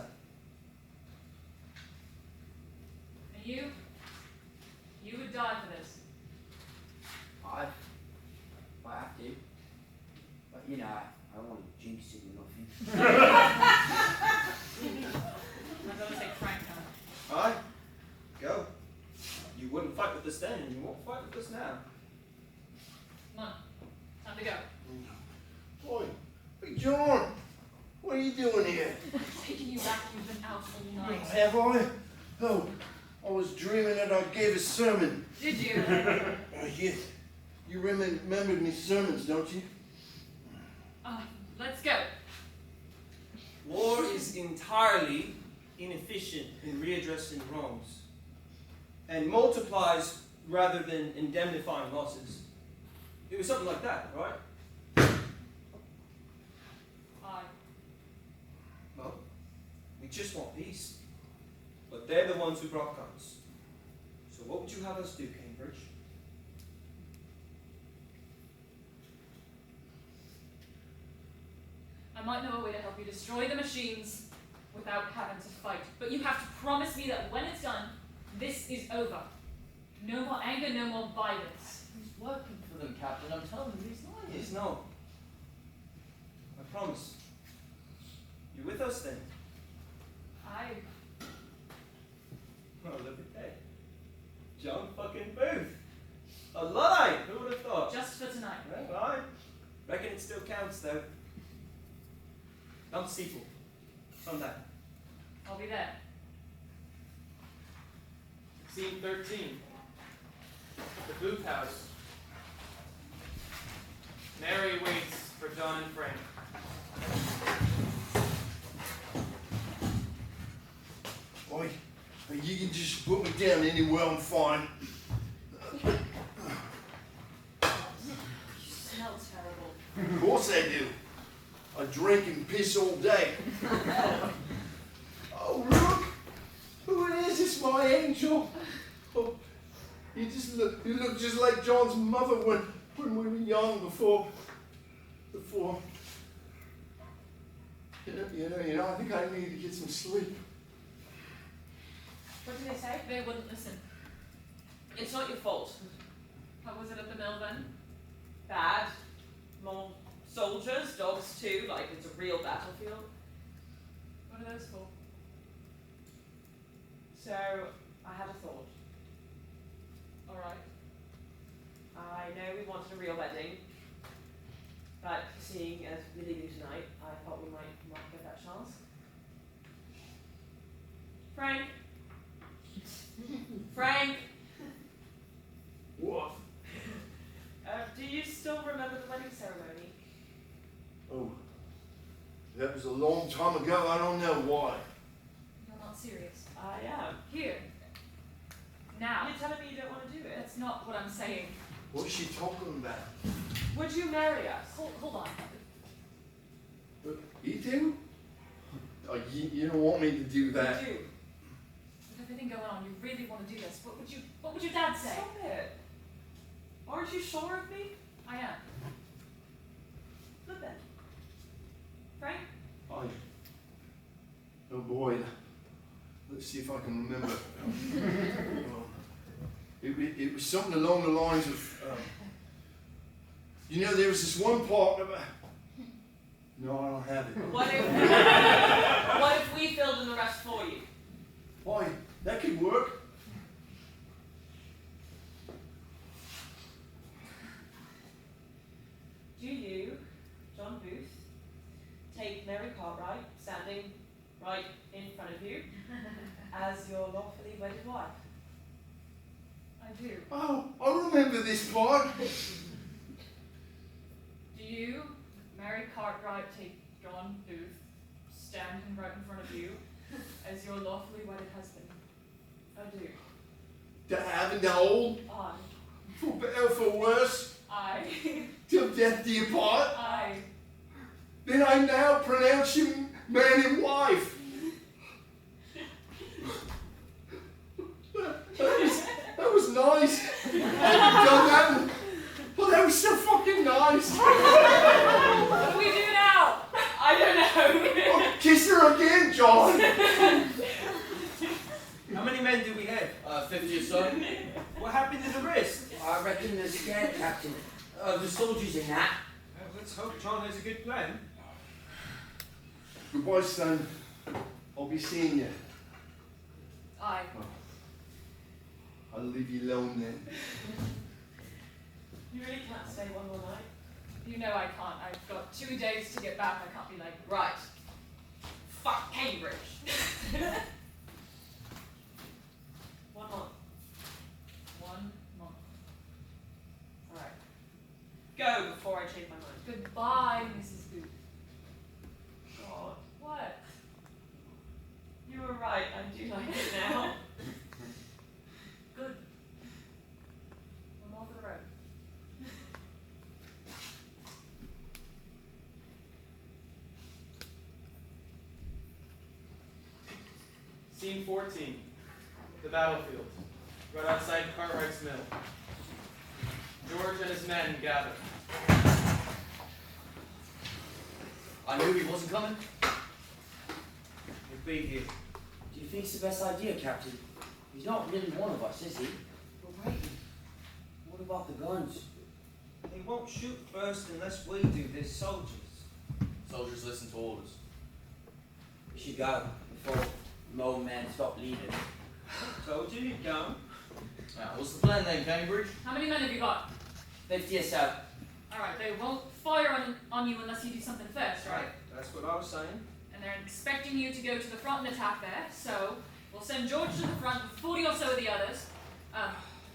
And you? You would die for this. If I have to. But you know, I don't want to jinx it or nothing. I'm going to take Frank now. Aye. Go. You wouldn't fight with us then, and you won't fight with us now. Come on. Time to go. Boy, hey John, what are you doing here? I'm taking you back. You've been out all night. Have I? Oh, I was dreaming that I gave a sermon. Did you? You remembered me sermons, don't you? Let's go. War is entirely inefficient in readdressing wrongs, and multiplies rather than indemnifying losses. It was something like that, right? Aye. Well, we just want peace. But they're the ones who brought guns. So what would you have us do, Cambridge? I might know a way to help you destroy the machines without having to fight. But you have to promise me that when it's done, this is over. No more anger, no more violence. He's working for them, Captain. I'm telling you, he's lying. Yes, no. I promise. You with us then? Aye. Oh, look at that. John fucking Booth. A Luddite! Who would have thought? Just for tonight. Well, I reckon it still counts, though. Not Steeple. Sunday. I'll be there. Scene 13. The booth house. Mary waits for John and Frank. Boy, you can just put me down anywhere I'm fine. You smell terrible. Of course I do. I drink and piss all day. Oh, look! Who it is? It's my angel. Oh, you look just like John's mother when we were young before. You know, I think I need to get some sleep. What did they say? They wouldn't listen. It's not your fault. How was it at the mill then? Bad. More soldiers, dogs too, like it's a real battlefield. What are those for? So, I had a thought. Alright. I know we wanted a real wedding, but seeing as we're leaving tonight, I thought we might not get that chance. Frank? Frank? What? Do you still remember the wedding ceremony? Oh, that was a long time ago. I don't know why. You're not serious. I am. Here. Now. You're telling me you don't want to do it? That's not what I'm saying. What's she talking about? Would you marry us? Hold on. You do? Oh, you don't want me to do that. You do. With everything going on, you really want to do this. What would your dad say? Stop it. Aren't you sure of me? I am. Good then. Frank? Oh boy. Let's see if I can remember. It was something along the lines of, there was this one part about. No, I don't have it. What if we filled in the rest for you? Why? That could work. Do you, John Booth, take Mary Cartwright, standing right in front of you, as your lawfully wedded wife? I do. Oh, I remember this part. Do you, Mary Cartwright, take John Booth, standing right in front of you, as your lawfully wedded husband? I do. To have and to hold, I. for better or for worse, I. till death do you part. I. then I now pronounce you man and wife. That was nice. You done that? Well, that was so fucking nice. What do we do now? I don't know. Oh, kiss her again, John. How many men do we have? 50 or so. What happened to the rest? I reckon they're scared, Captain. The soldiers in that. Well, let's hope John has a good plan. Goodbye, son. I'll be seeing you. Aye. I'll leave you alone then. You really can't stay one more night? You know I can't. I've got 2 days to get back. I can't be like, Right. Fuck Cambridge. 1 month. 1 month. Alright. Go before I change my mind. Goodbye, Mrs. Booth. God. What? You were right, I do like it now. Good. I'm off the road. Scene 14. The battlefield. Right outside Cartwright's mill. George and his men gather. I knew he wasn't coming. We'll be here. Do you think it's the best idea, Captain? He's not really one of us, is he? But wait, What about the guns? they won't shoot first unless we do. They're soldiers. Soldiers listen to orders. We should go before the old man stop leaving. Told you you'd go. Now, what's the plan then, Cambridge? How many men have you got? 50 or so. Alright, they won't fire on you unless you do something first, right? That's what I was saying. And they're expecting you to go to the front and attack there, so we'll send George to the front with 40 or so of the others.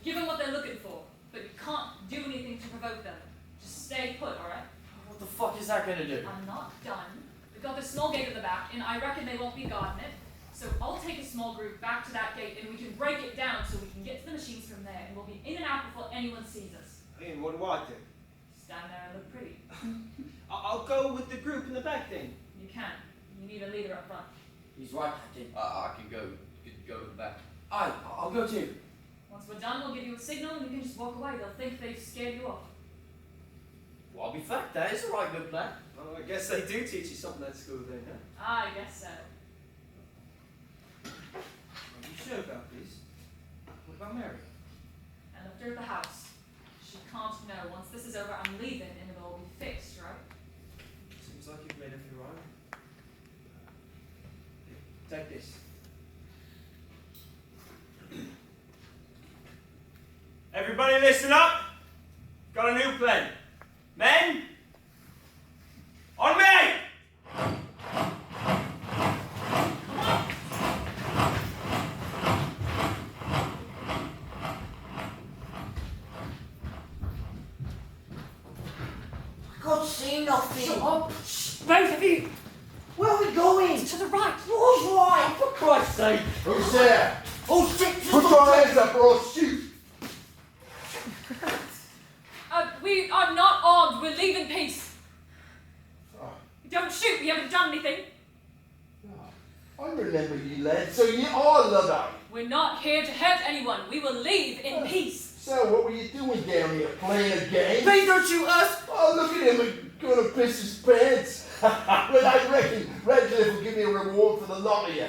Give them what they're looking for, but you can't do anything to provoke them. Just stay put, alright? What the fuck is that gonna do? I'm not done. We've got this small gate at the back, and I reckon they won't be guarding it. So I'll take a small group back to that gate, and we can break it down so we can get to the machines from there, and we'll be in and out before anyone sees us. Hey, and what do I do? Stand there and look pretty. I'll go with the group in the back then. You can. You need a leader up front. He's right, Captain. I can go to the back. I'll go too. Once we're done, we'll give you a signal, and you can just walk away. They'll think they've scared you off. Well, I'll be fact. That is a right good plan. Oh, I guess they do teach you something at school then, huh? I guess so. Are you sure about this? What about Mary? I left her at the house. She can't know. Once this is over, I'm leaving, and it'll all be fixed, right? Seems like you've made up your own. Take this. Everybody listen up. Got a new plan. Men, on me! I can't see nothing. Shut up! Shh, both of you! Where are we going? To the right! What's right? For Christ's sake. Who's there? Oh shit! Put your hands up or I'll shoot. We are not armed. We're leaving peace. Oh, Don't shoot. We haven't done anything. I remember you, lad, so you are Luddite. We're not here to hurt anyone. We will leave in peace. So what were you doing down here, playing a game? Please don't shoot us! Oh, look at him, he's gonna piss his pants. Well, I reckon Radcliffe will give me a reward for the lot of you.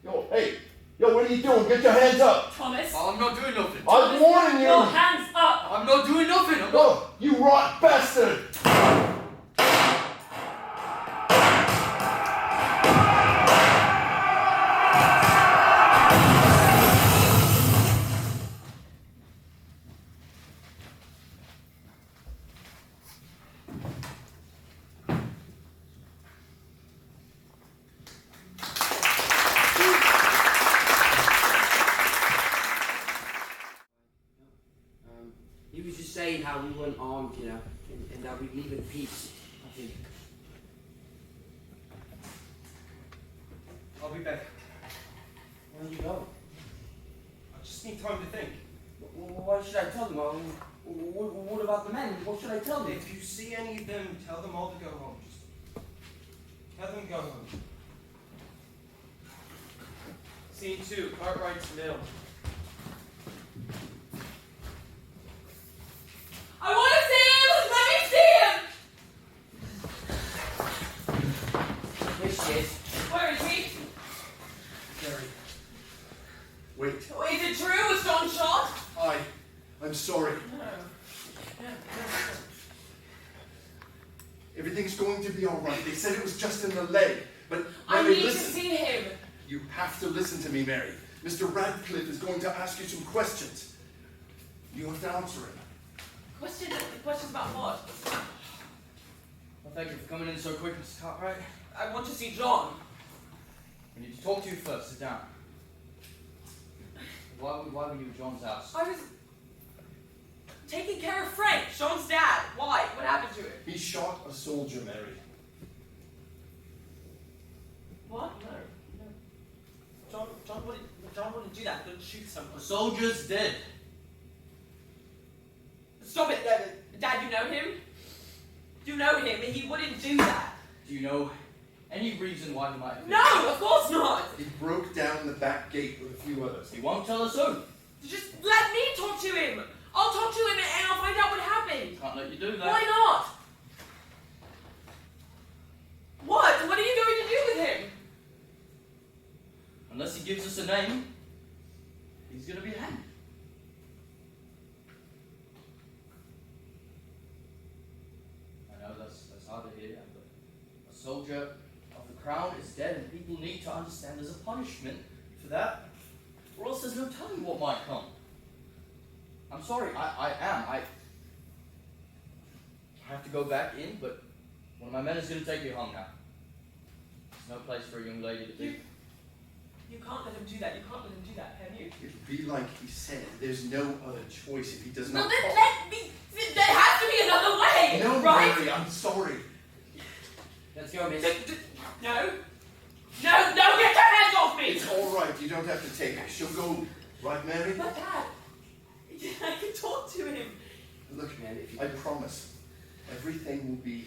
Yo, what are you doing? Get your hands up. Thomas. I'm not doing nothing. I'm warning Your you. hands up. I'm not doing nothing. I'm not. Oh, you rot bastard. He was just saying how we weren't armed, you know, and that we'd leave in peace, I think. I'll be back. Where do you go? I just need time to think. What should I tell them? What about the men? What should I tell them? If you see any of them, tell them all to go home. Just Have them go home. Scene 2, Cartwright's mill. I want to see him! Let me see him! Here she is. Where is he? Mary. Wait. Is it true? Was John shot? I'm sorry. No. Everything's going to be all right. They said it was just in the leg. But I Mary, need to listen. see him. You have to listen to me, Mary. Mr. Radcliffe is going to ask you some questions. You have to answer him. Questions about what? Well, thank you for coming in so quick, Mr. Cartwright. I want to see John. We need to talk to you first. Sit down. Why were you at John's house? I was taking care of Frank. Sean's dad. Why? What happened to him? He shot a soldier, Mary. What? No. John wouldn't do that. He wouldn't shoot someone. The soldier's dead. Stop it, Dad. You know him? You know him. He wouldn't do that. Do you know any reason why he might have been? No, of course not. He broke down the back gate with a few others. He won't tell us who. Just let me talk to him. I'll talk to him and I'll find out what happened. Can't let you do that. Why not? What? What are you going to do with him? Unless he gives us a name, he's gonna be hanged. I know that's hard to hear, but a soldier of the crown is dead, and people need to understand there's a punishment for that, or else there's no telling what might come. I'm sorry, I have to go back in, but one of my men is gonna take you home now. There's no place for a young lady to be. You can't let him do that. You can't let him do that, can you? It'll be like he said. There's no other choice if he does No, not. then let me. There has to be another way, No, right? Mary, I'm sorry. Let's go, miss. No. No, get your hands off me! It's all right. You don't have to take her. She'll go. Right, Mary? But Dad, I can talk to him. Look, Mary, I promise. Everything will be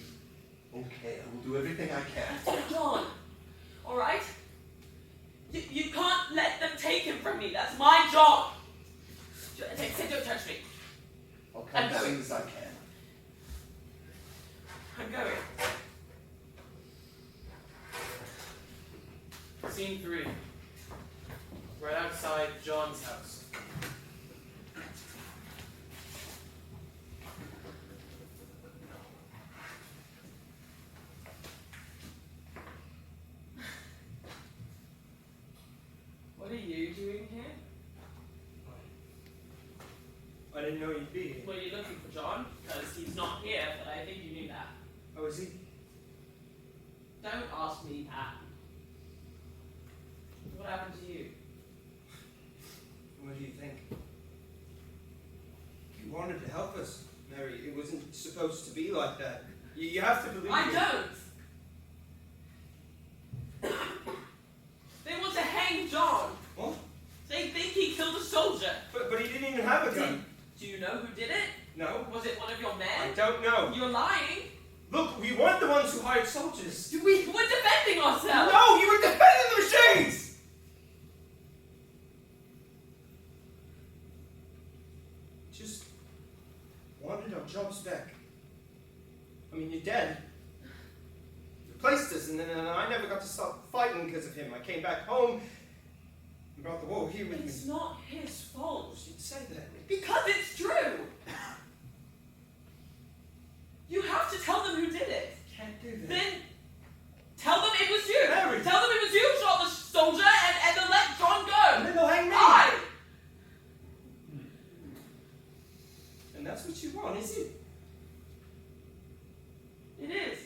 okay. I will do everything I can. That's John. All right? You can't let them take him from me. That's my job. Don't touch me. I'll come as soon as I can. I'm going. Scene 3, right outside John's house. What are you doing here? I didn't know you'd be here. Well, you're looking for John, because he's not here, but I think you knew that. Oh, is he? Don't ask me that. What happened to you? What do you think? You wanted to help us, Mary. It wasn't supposed to be like that. You have to believe I me. don't! They want to hang John! What? They think he killed a soldier! But he didn't even have a gun. Do you know who did it? No. Was it one of your I men? don't know. You're lying! Look, we weren't the ones who hired soldiers. We were defending ourselves! No, you were defending the machines! Just wanted our jobs back. I mean, you're dead. Replaced us, and then I never got to stop fighting because of him. I came back home and brought the war here with me. It's not his fault. You'd say that. Because it's true! You have to tell them who did it. Can't do that. Then tell them it was you. Mary. Tell them it was you who shot the soldier and then let John And go. then they'll hang me. Why? And that's what you want, is it? It is.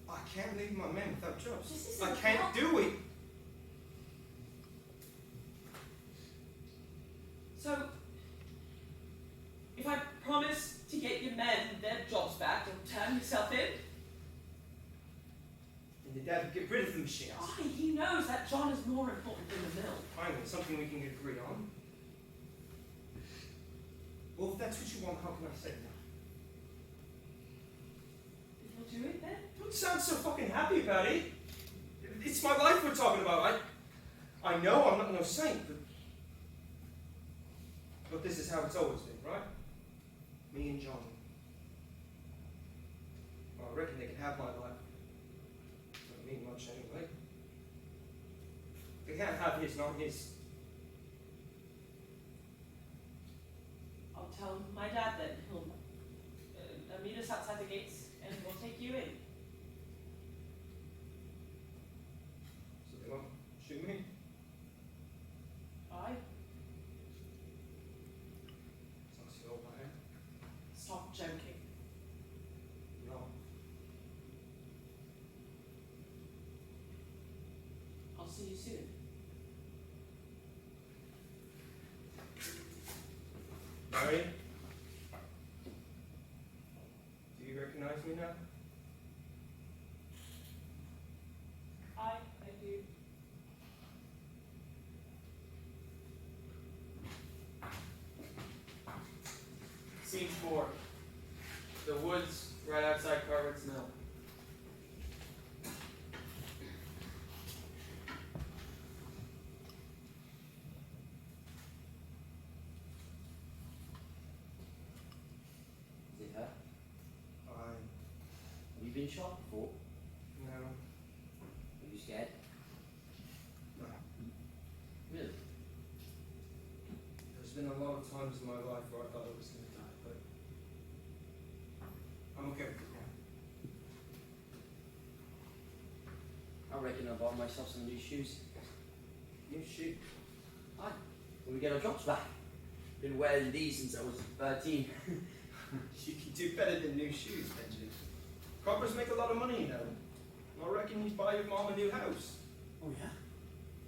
I can't leave my men without jobs. This isn't I can't about- do it. So, if I promise to get your men their jobs back, you'll turn yourself in? And your dad would get rid of the machines. Why? He knows that John is more important than the mill. Finally, something we can get agreed on. Well, if that's what you want, how can I say no? You'll do it then? Don't sound so fucking happy about it. It's my life we're talking about. I know I'm not no saint, but this is how it's always been, right? Me and John. Well, I reckon they can have my life. Don't mean much anyway. They can't have his, not his. I'll tell my dad that he'll meet us outside the gates and we'll take you in. So they won't shoot me? Aye. Sounds so bad. Stop joking. No. I'll see you soon. Marion? Do you recognize me now? I do. Scene 4. The woods right outside Cartwright's mill. Is it her? Have you been shot before? No. Are you scared? No. Really? There's been a lot of times in my life where I thought I was going to die, but I'm okay with it now. I reckon I'll buy myself some new shoes. New shoes? Aye. When we get our jobs back. Been wearing these since I was 13. You can do better than new shoes, Benji. Coppers make a lot of money, you know. I reckon you buy your mom a new house. Oh yeah?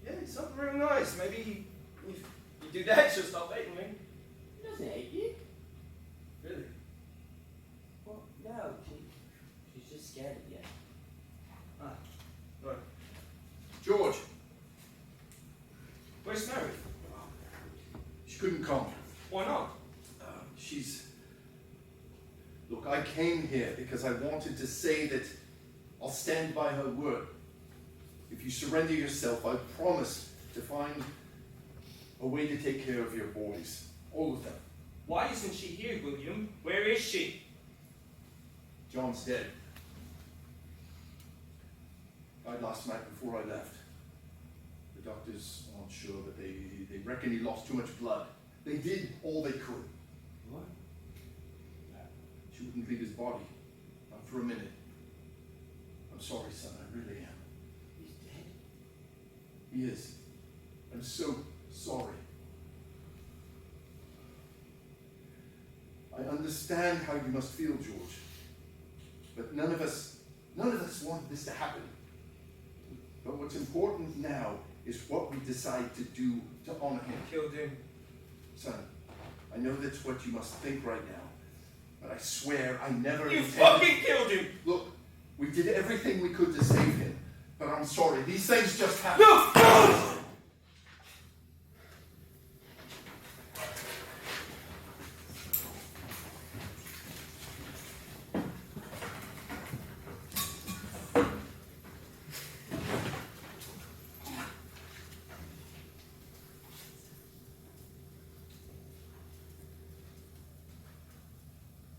Yeah, it's something real nice. Maybe if you do that, she'll stop hating me. He doesn't hate you. Really? Well, no. She's just scared of you. Ah, right. George, Where's Mary? she couldn't come. Why not? Look, I came here because I wanted to say that I'll stand by her word. If you surrender yourself, I promise to find a way to take care of your boys. All of them. Why isn't she here, William? Where is she? John's dead. Died last night before I left. The doctors aren't sure, but they reckon he lost too much blood. They did all they could. What? She wouldn't leave his body. Not for a minute. I'm sorry, son. I really am. He's dead? He is. I'm so sorry. I understand how you must feel, George. But none of us want this to happen. But what's important now is what we decide to do to honor him. Killed him. Son, I know that's what you must think right now. But I swear I never You intended... fucking killed him! Look, we did everything we could to save him. But I'm sorry, these things just happen. No!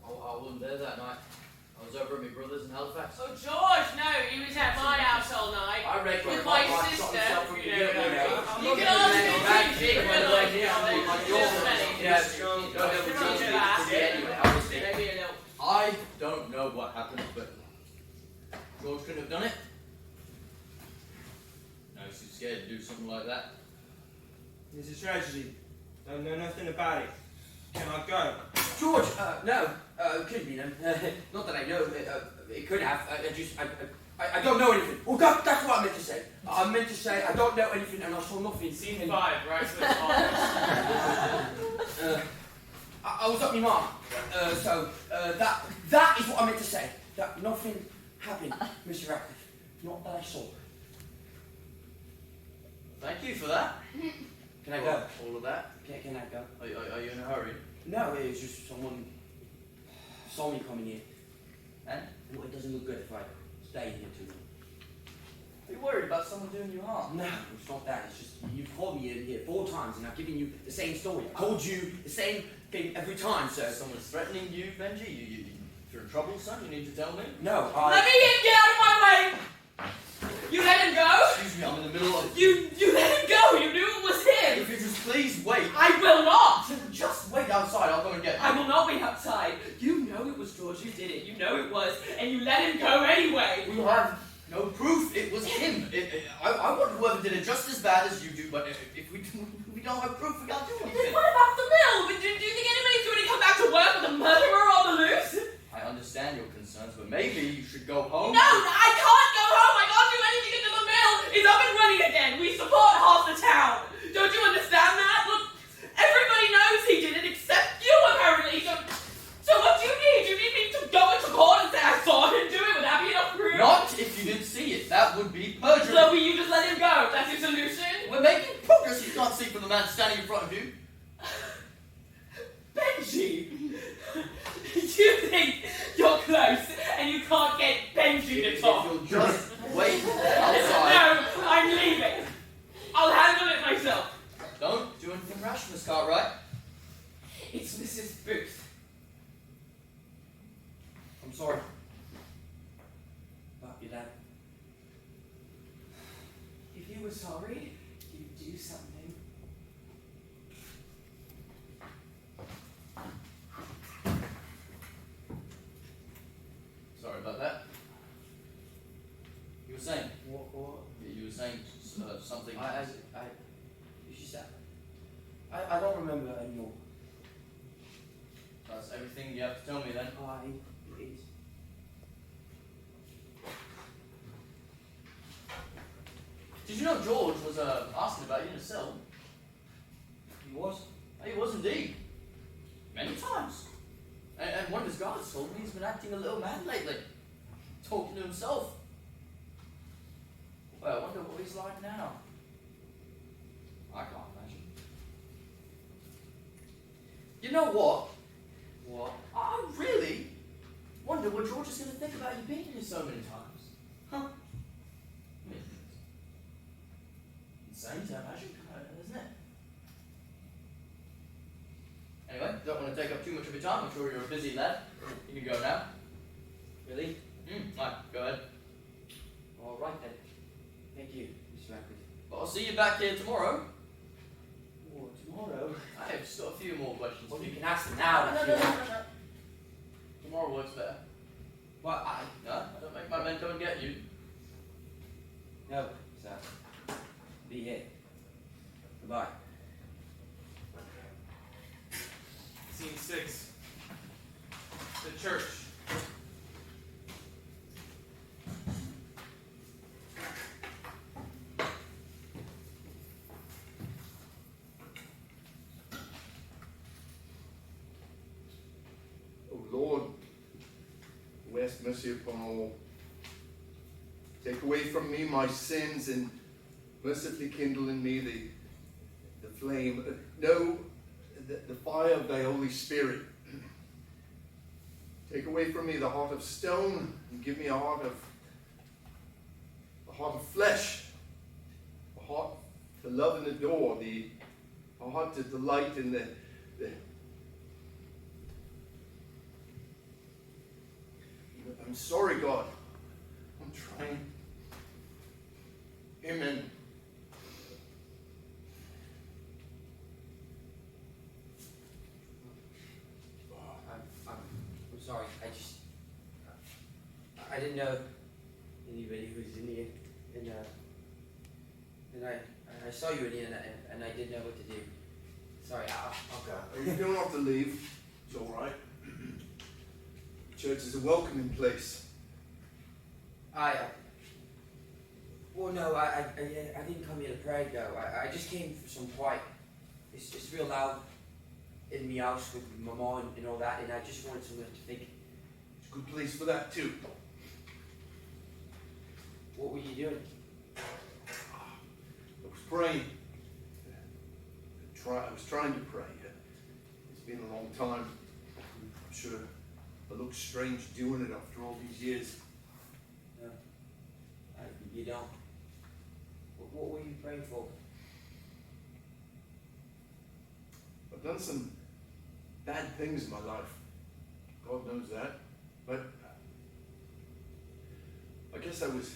I wasn't there that night. I was over at my brother's in Halifax. Oh, George, no, he was at my house all night. I reckon With I my shot sister. myself from the You get-go, know, I'm you not can gonna ask let him no to bad do shit it, when but I'm here. I'm like, you're you're funny. yeah, Just don't ever don't change do me that. to the anyway, obviously. Maybe a little. I don't know what happened, but George couldn't have done it. No, he's too scared to do something like that. It's a tragedy. Don't know nothing about it. Can I go? George, no, couldn't be them. Not that I know, it could have. I don't know anything. Oh, that's what I meant to say. I meant to say I don't know anything and I saw nothing. Scene 5, Radcliffe's office. I was up my mom, so that is what I meant to say. That nothing happened, Mr. Radcliffe. Not that I saw. Thank you for that. Can I go? All of that. Can I go? Are you in a hurry? No, it was just someone saw me coming here. And? Well, it doesn't look good if I stay here too long. Are you worried about someone doing you harm? No, it's not that. It's just you've called me in here 4 times and I've given you the same story. I told you the same thing every time, so... Someone's threatening you, Benji? If you're in trouble, son, you need to tell me? No, Let me in! Get out of my way! You let him go? Excuse me, I'm in the middle of... You let him go! You knew it was him! If you just please wait. I will not! Just wait outside, I'll come and get you. I will not wait outside. You know it was George who did it. You know it was. And you let him go anyway. We have no proof it was him. I want whoever did it just as bad as you do, but if we don't have proof, we can't do Then anything. what about the mill? Do you think anybody's going to come back to work with a murderer on the loose? I understand your concerns, but maybe you should go home. No, I can't go home. I can't do anything until the mill is up and running again. We support half the town. Don't you understand that? Look, everybody knows he did it except you, apparently. So what do you need? You need me to go into court and say I saw him do it? Would that be enough proof? Not if you didn't see it. That would be perjury. So will you just let him go? That's your solution? We're making progress. You can't see from the man standing in front of you. Benji! You think you're close and you can't get Benji to talk? If you'll just wait outside. No, I'm leaving. I'll handle it myself. Don't do anything rash, Miss Cartwright. It's Mrs. Booth. I'm sorry. About your dad. If you were sorry, you'd do something. Sorry about that. You were saying? What? You were saying something. She said. I don't remember anymore. That's everything you have to tell me then. Please. Did you know George was asking about you in a cell? He was? He was indeed. Many times. And one of his guards told me he's been acting a little mad lately. Talking to himself. Well, I wonder what he's like now. I can't imagine. You know what? What? I really wonder what George is going to think about you being here so many times. Huh? Insane to imagine, isn't it? Anyway, don't want to take up too much of your time. I'm sure you're a busy lad. You can go now. Really? Right, go ahead. All right then. Thank you, Mr. Radcliffe. Well, I'll see you back here tomorrow. Oh, tomorrow? I have just got a few more questions. Well, you can ask them now. No. Tomorrow works better. Well, No, I don't make my men go and get you. No, sir. Be here. Goodbye. Scene 6. The church. O Lord, who hast mercy upon all, take away from me my sins and mercifully kindle in me the flame, the fire of thy Holy Spirit. Take away from me the heart of stone and give me a heart of flesh, a heart to love and adore, a heart to delight in the I'm sorry, God. I'm trying. Amen. I'm sorry. I didn't know anybody who was Indian, and I saw you Indian, and I didn't know what to do. Sorry, I'll go. You don't have to leave. It's all right. Church is a welcoming place. Well, no, I didn't come here to pray, though. I just came for some quiet. It's real loud in my house with my mom and all that, and I just wanted somewhere to think. It's a good place for that, too. What were you doing? I was praying. I was trying to pray. It's been a long time. I'm sure I look strange doing it after all these years. No. You don't. What were you praying for? I've done some bad things in my life. God knows that. But I guess I was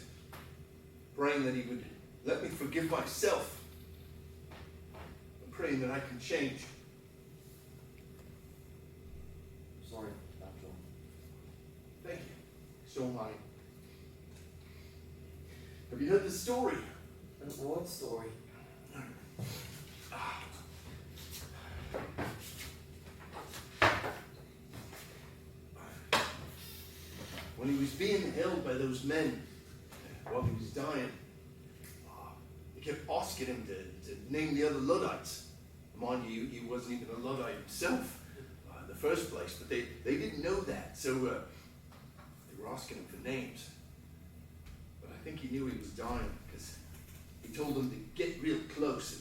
praying that he would let me forgive myself. I'm praying that I can change. Sorry, Dr. Thank you. So am I. Have you heard the story? What story? When he was being held by those men while he was dying, they kept asking him to name the other Luddites. Mind you, he wasn't even a Luddite himself in the first place, but they didn't know that, so they were asking him for names. But I think he knew he was dying, because he told them to get real close,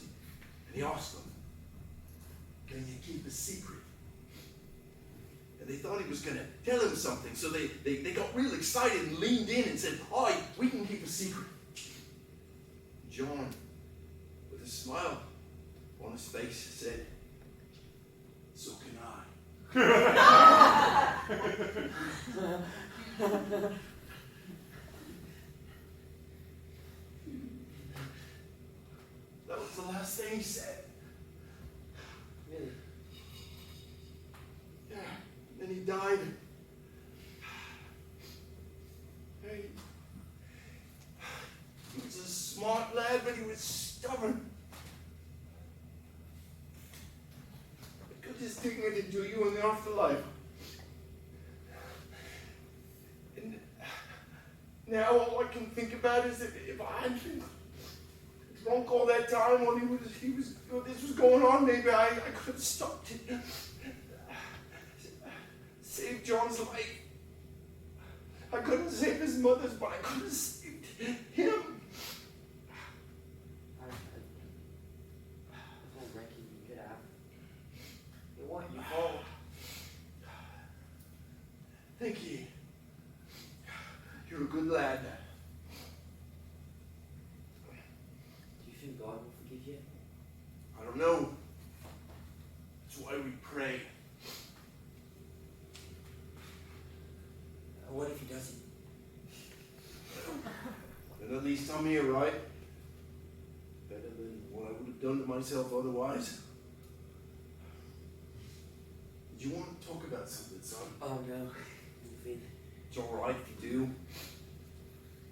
and he asked them, "Can you keep a secret?" And they thought he was going to tell him something, so they got real excited and leaned in and said, "Aye, we can keep a secret." John, with a smile on his face, said, "So can I." That was the last thing he said. Really? Yeah, then he died. Hey, he was a smart lad, but he was stubborn. It got his dignity to you in the afterlife. And now all I can think about is that if I hadn't been drunk all that time when this was going on, maybe I could have stopped it. Saved John's life. I couldn't save his mother's, but I could have saved him. There's no ranking you could have. It wasn't your fault. Thank you. You're a good lad. Do you think God will forgive you? I don't know. That's why we pray. What if he doesn't? Then at least I'm here, right? Better than what I would have done to myself otherwise. Did you want to talk about something, son? Oh no. It's alright if you do. It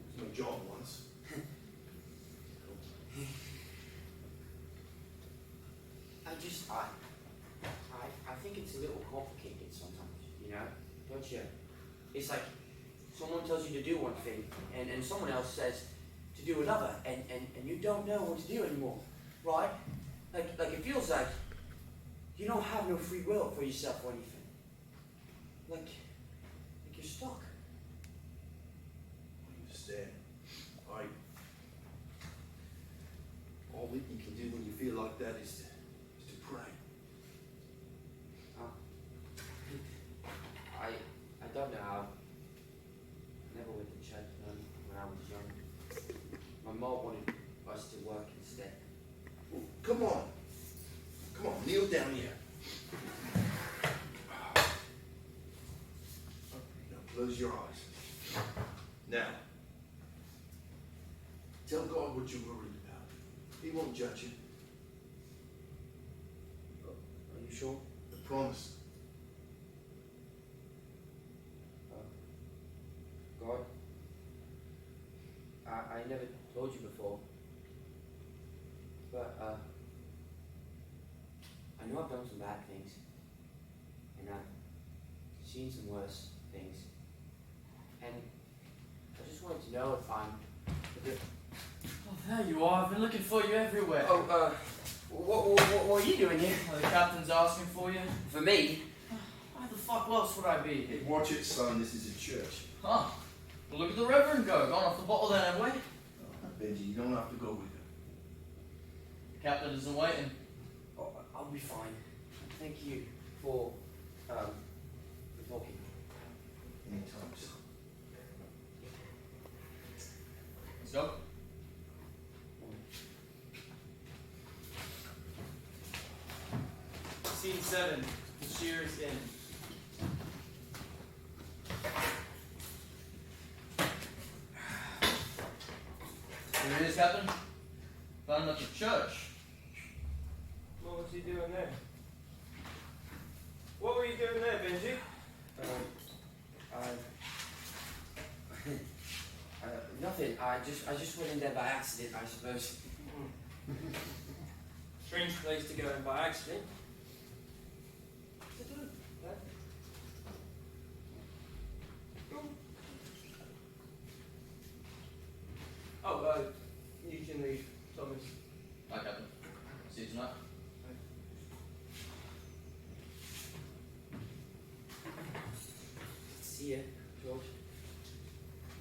was my job once. I think it's a little complicated sometimes, you know? Don't you? It's like someone tells you to do one thing and someone else says to do another and you don't know what to do anymore, right? Like it feels like you don't have no free will for yourself or anything. Like you're stuck. I understand. All that you can do when you feel like that is to pray. I don't know how. I never went to church when I was young. My mom wanted us to work instead. Well, come on, kneel down here. Now close your eyes. Now, tell God what you're worried about. He won't judge you. Are you sure? I promise. God, I never told you before, but I know I've done some bad things, and I've seen some worse things, and I just wanted to know if I'm a good... Oh, there you are. I've been looking for you everywhere. Oh, what are you doing here? The captain's asking for you. For me? Why the fuck else would I be here? Watch it, son. This is a church. Huh. Well, look at the Reverend go. Gone off the bottle then, have we? Benji, you don't have to go with him. The captain isn't waiting. Oh, I'll be fine. Thank you. for talking. Anytime, sir. Let's go. Scene 7, the Shears Inn. Here it is, Captain. Found him at the church. What was he doing there? What were you doing there, Benji? Nothing. I just went in there by accident, I suppose. Strange place to go in by accident. Oh, you can leave, Thomas. Bye, Captain. See you tonight. See ya, George.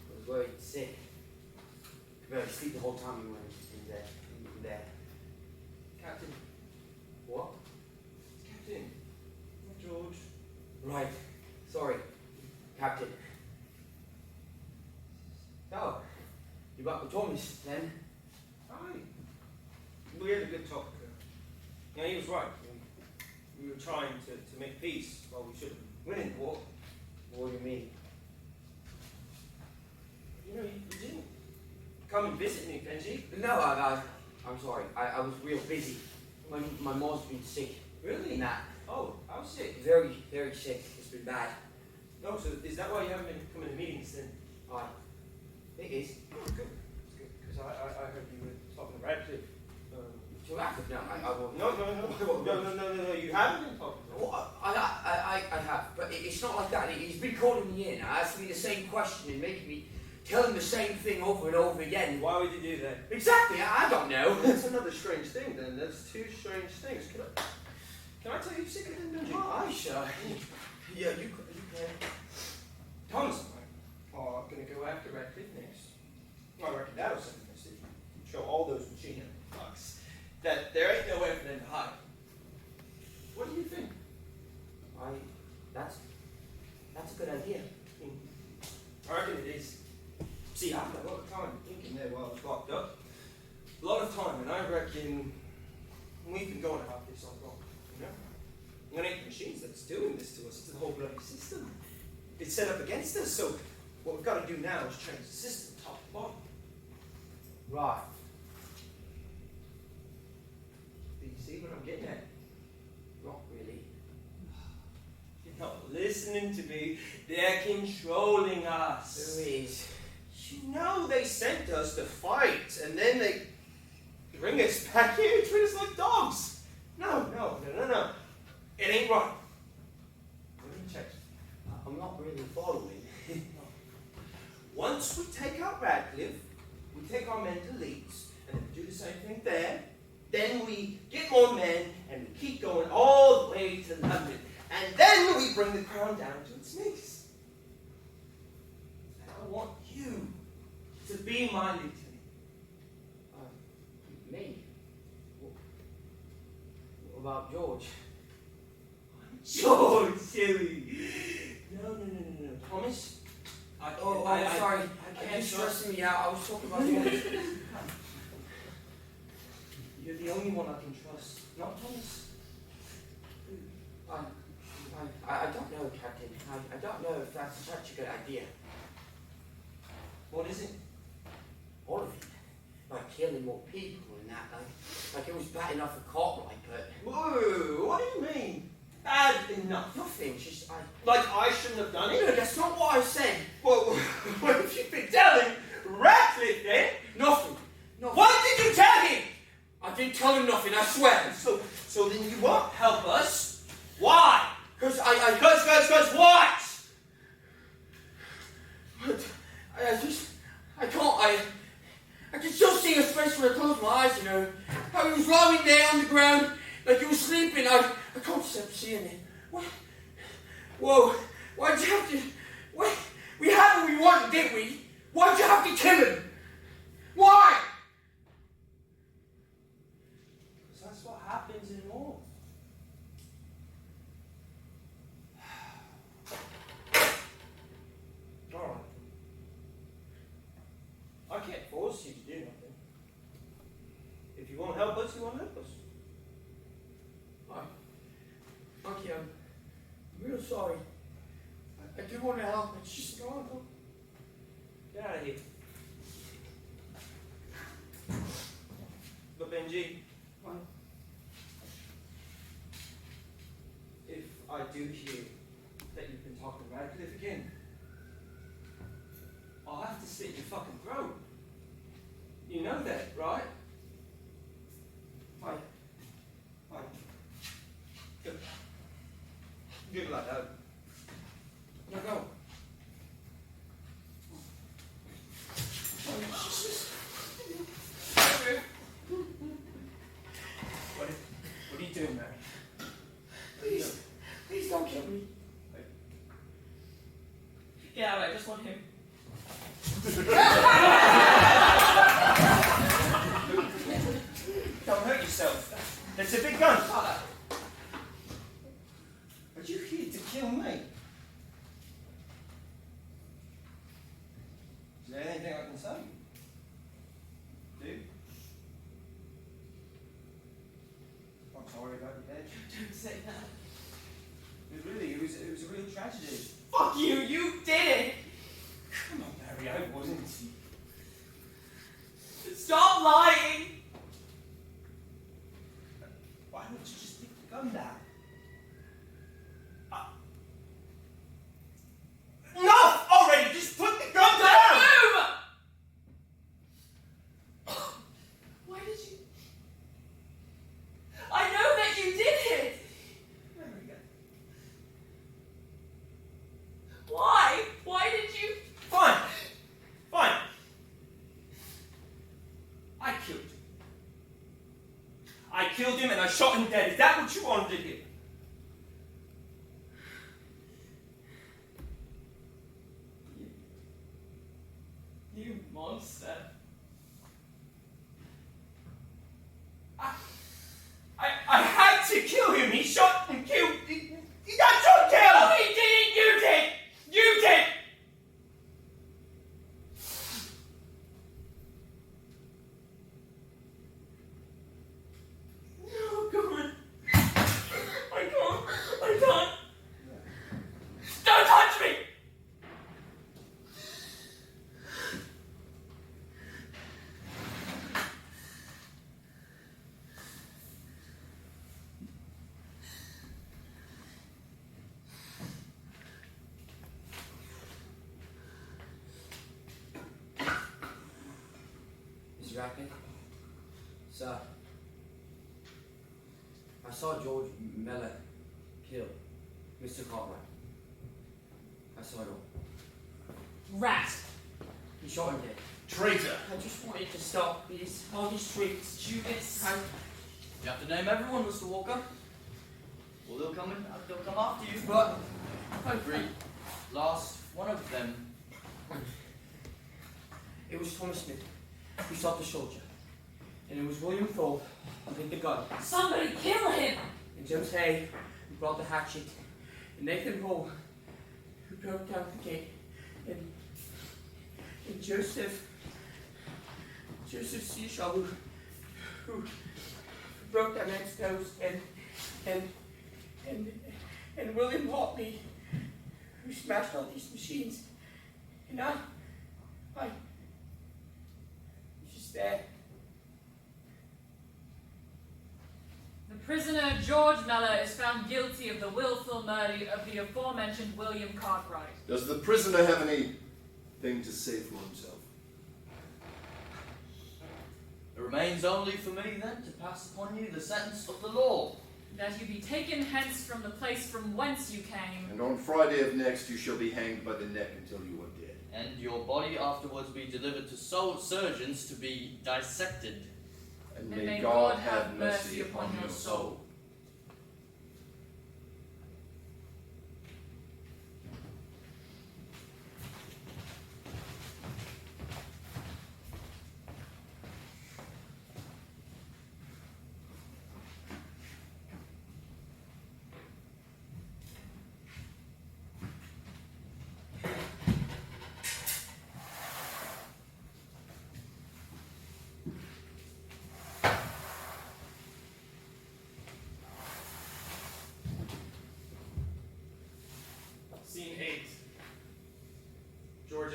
I was worried sick. I barely sleep the whole time we were in there. Captain. What? Captain. Not George. Right. Sorry, Captain. Oh, you back with Thomas then? Aye. We had a good talk. Yeah, he was right. We were trying to make peace while we should have been winning the war. What do you mean? You know, you didn't come and visit me, Benji. No, I'm sorry. I was real busy. My mom's been sick. Really? And that. Oh, I was sick. Very, very sick. It's been bad. No, so is that why you haven't been coming to meetings then? Aye. It is. Oh, good. It's good. Because I heard you were talking to Radcliffe. To Radcliffe? No, I won't. No, you haven't been talking to him. Well, I have, but it's not like that. He's been calling me in, asking me the same question and making me tell him the same thing over and over again. Why would you do that? Exactly, I don't know. That's another strange thing then. That's two strange things. Can I tell you sick of him, Benji? Aye, sure. Yeah, you can. Thomas and I are going to go after Radcliffe next. I reckon that'll send a message. Show all those machine fucks that there ain't nowhere for them to hide. What do you think? That's a good idea. I reckon it is. See, I've had a lot of time thinking there while I was locked up. A lot of time, and I reckon we've been going about this all wrong, you know? It ain't the machines that's doing this to us, it's the whole bloody system. It's set up against us, so what we've got to do now is change the system top to bottom. Right. Do you see what I'm getting at? Not really. You're not listening to me. They're controlling us. Who is? You know they sent us to fight, and then they bring us back here and treat us like dogs. No. It ain't right. Let me check. I'm not really following. Once we take out Radcliffe, we take our men to Leeds, and then we do the same thing there. Then we get more men, and we keep going all the way to London. And then we bring the crown down to its knees. And I want you to be my lieutenant. Me? What about George? George, silly. No. Thomas? Sorry. You're stressing me out. I was talking about George. You're the only one I can trust, not Thomas. I don't know, Captain. I don't know if that's such a good idea. What is it? All of it. Like killing more people and that. Like it was bad enough for Cartwright, but... Whoa, what do you mean? Bad enough? Nothing, just Like I shouldn't have done No, it? that's not what I said. Well, what have you been telling Radcliffe then? Nothing. What did you tell him? I didn't tell him nothing, I swear. So then you won't help us? Why? Because Because what? I can still see his face when I close my eyes, you know. How he was lying there on the ground, like he was sleeping. I can't stop seeing it. What? Whoa, why'd you have to... What? We had what we wanted, didn't we? Why'd you have to kill him? Why? Because that's what happens in war. force you to do nothing. If you won't help us, you won't help us. Okay, I'm real sorry. I do want to help, it's just wrong. Get out of here. Look, Benji. What? If I do hear that you've been talking to Radcliffe again, I'll have to slit your fucking throat. You know that, right? Fine. Fine. Good. Good luck, Dad. Now go. What are you doing, Mary? Please don't kill me. Get out of it, I just want him. Don't hurt yourself. That's a big gun. But you're here to kill me. Is there anything I can say? Dude? I'm sorry about your dad. Don't say that. It was a real tragedy. Fuck you, you did it! Come on, Mary, I wasn't. Stop lying! Why don't you just put the gun down? Enough already! Just put the gun down! Move! Why did you... I know that you did it! Why? Why did you... Fine. Fine. I killed him. I killed him and I shot him dead. Is that what you wanted to hear? You monster. I had to kill him. He shot and killed. He got shot killed. No, he didn't! You did! You did! No, come on. I can't. Don't touch me! Mr. Radcliffe? Sir, I saw George Mellor kill Mr. Cartwright. I saw it all. Rat. He shot him dead. Traitor! I just wanted to stop these streets, Judas. You have to name everyone, Mr. Walker. Or they'll come after you. But I agree. Last one of them. It was Thomas Smith who shot the soldier. And it was William Feuvre who hid the gun. Somebody kill him! And James Hay who brought the hatchet. And Nathan Hall who broke down the gate. And Joseph Seashaw who broke that man's nose. And William Hartley who smashed all these machines. And I was just there. The prisoner George Mellor is found guilty of the willful murder of the aforementioned William Cartwright. Does the prisoner have anything to say for himself? It remains only for me then to pass upon you the sentence of the law. That you be taken hence from the place from whence you came. And on Friday of next you shall be hanged by the neck until you are dead. And your body afterwards be delivered to surgeons to be dissected. And And may God have mercy upon your soul.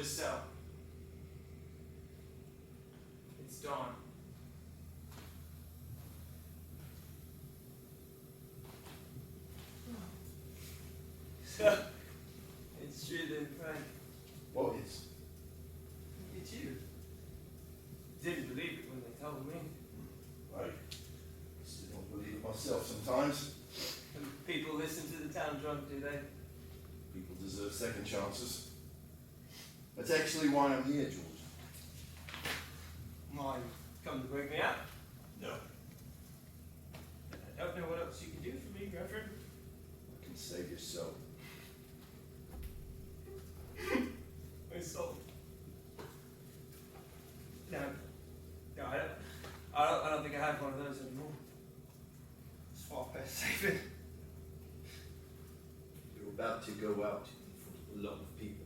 George's cell. It's dawn. So, it's true then, Frank. What is? It's you. Didn't believe it when they told me. I still don't believe it myself sometimes. And people listen to the town drunk, do they? People deserve second chances. That's actually why I'm here, George. Why, come to break me up? No. I don't know what else you can do for me, Reverend. You can save your soul. My soul. No, I don't think I have one of those anymore. It's far past saving. You're about to go out in front of a lot of people.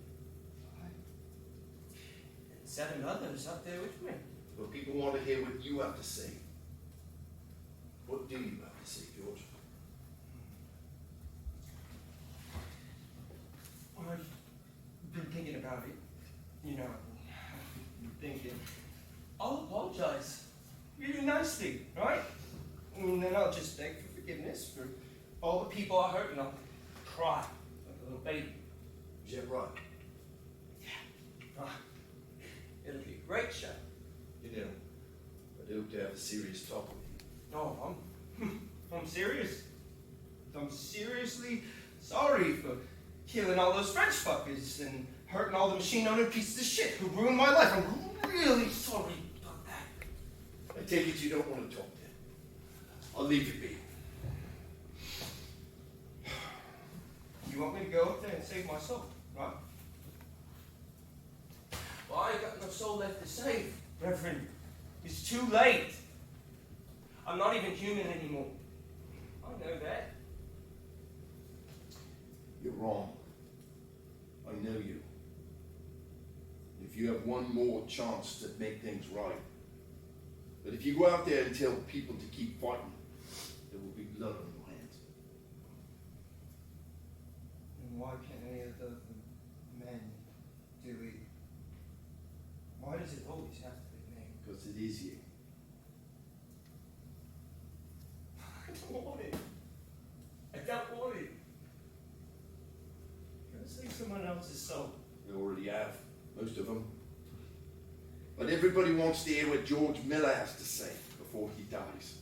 And 7 others up there with me. But people want to hear what you have to say. What do you have to say, George? I've been thinking about it. You know, I've been thinking. I'll apologize. Really nicely, right? And then I'll just beg for forgiveness for all the people I hurt and I'll cry like a little baby. Is that right? It'll be a great show. You know, I'd hope to have a serious talk with you. No, I'm serious. I'm seriously sorry for killing all those French fuckers and hurting all the machine owner pieces of shit who ruined my life. I'm really sorry about that. I take it you don't want to talk then. I'll leave you be. You want me to go up there and save my soul, right? Well, I ain't got no soul left to save, Reverend. It's too late. I'm not even human anymore. I know that. You're wrong. I know you. If you have one more chance to make things right. But if you go out there and tell people to keep fighting, there will be blood on your hands. And why can't any of the men do it? Why does it always have to be me? Because it is you. I don't want it. I don't want it. I'm gonna save someone else's soul. You already have. Most of them. But everybody wants to hear what George Mellor has to say before he dies.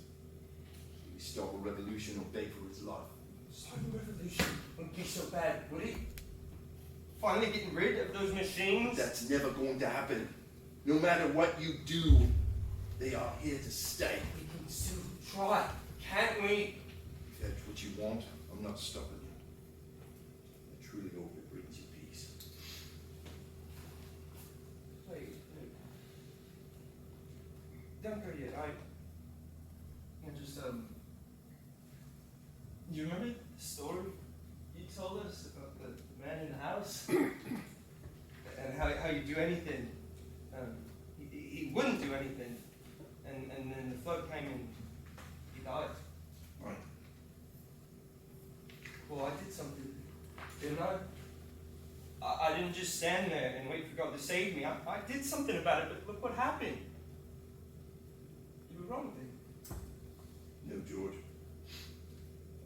Will he stop a revolution or beg for his life? Starting a revolution wouldn't be so bad, would it? Finally getting rid of those machines? That's never going to happen. No matter what you do, they are here to stay. We can still try, can't we? If that's what you want, I'm not stopping you. I truly hope it brings you peace. Wait. Don't go yet. I just, you remember the story you told us about the man in the house? And how you do anything. He wouldn't do anything. And then the flood came and he died. Right. Well, I did something, didn't I? I didn't just stand there and wait for God to save me. I did something about it, but look what happened. You were wrong then. No, George.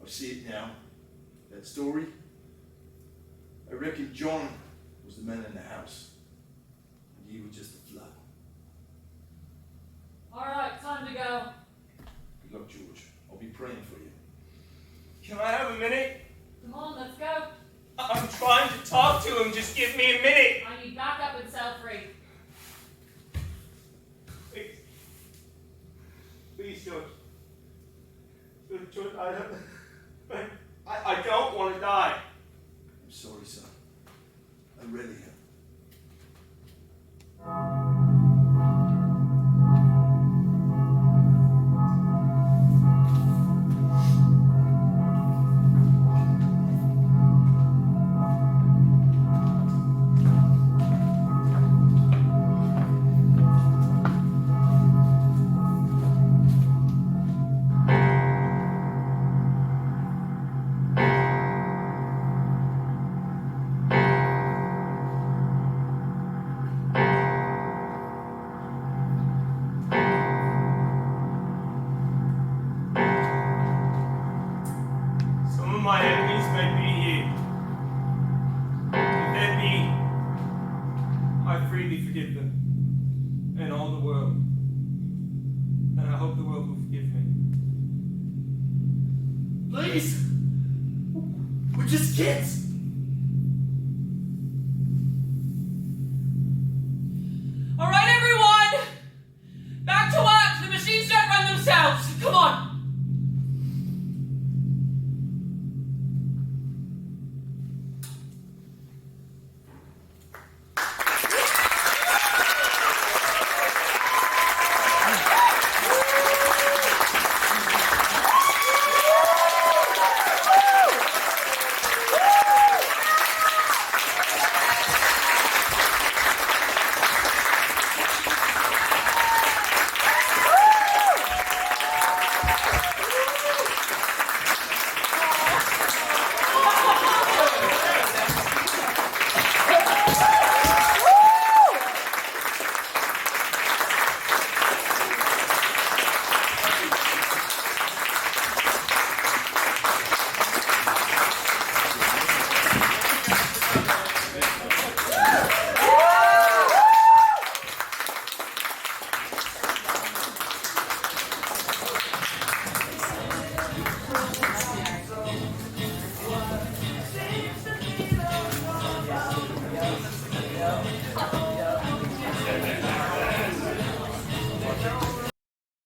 I see it now. That story. I reckon John was the man in the house. And you were just a flood. Alright, time to go. Good luck, George. I'll be praying for you. Can I have a minute? Come on, let's go. I'm trying to talk to him. Just give me a minute. I need backup and cell free. Please. Please, George. George, I don't want to die. I'm sorry, son. I really am. Please. We're just kids.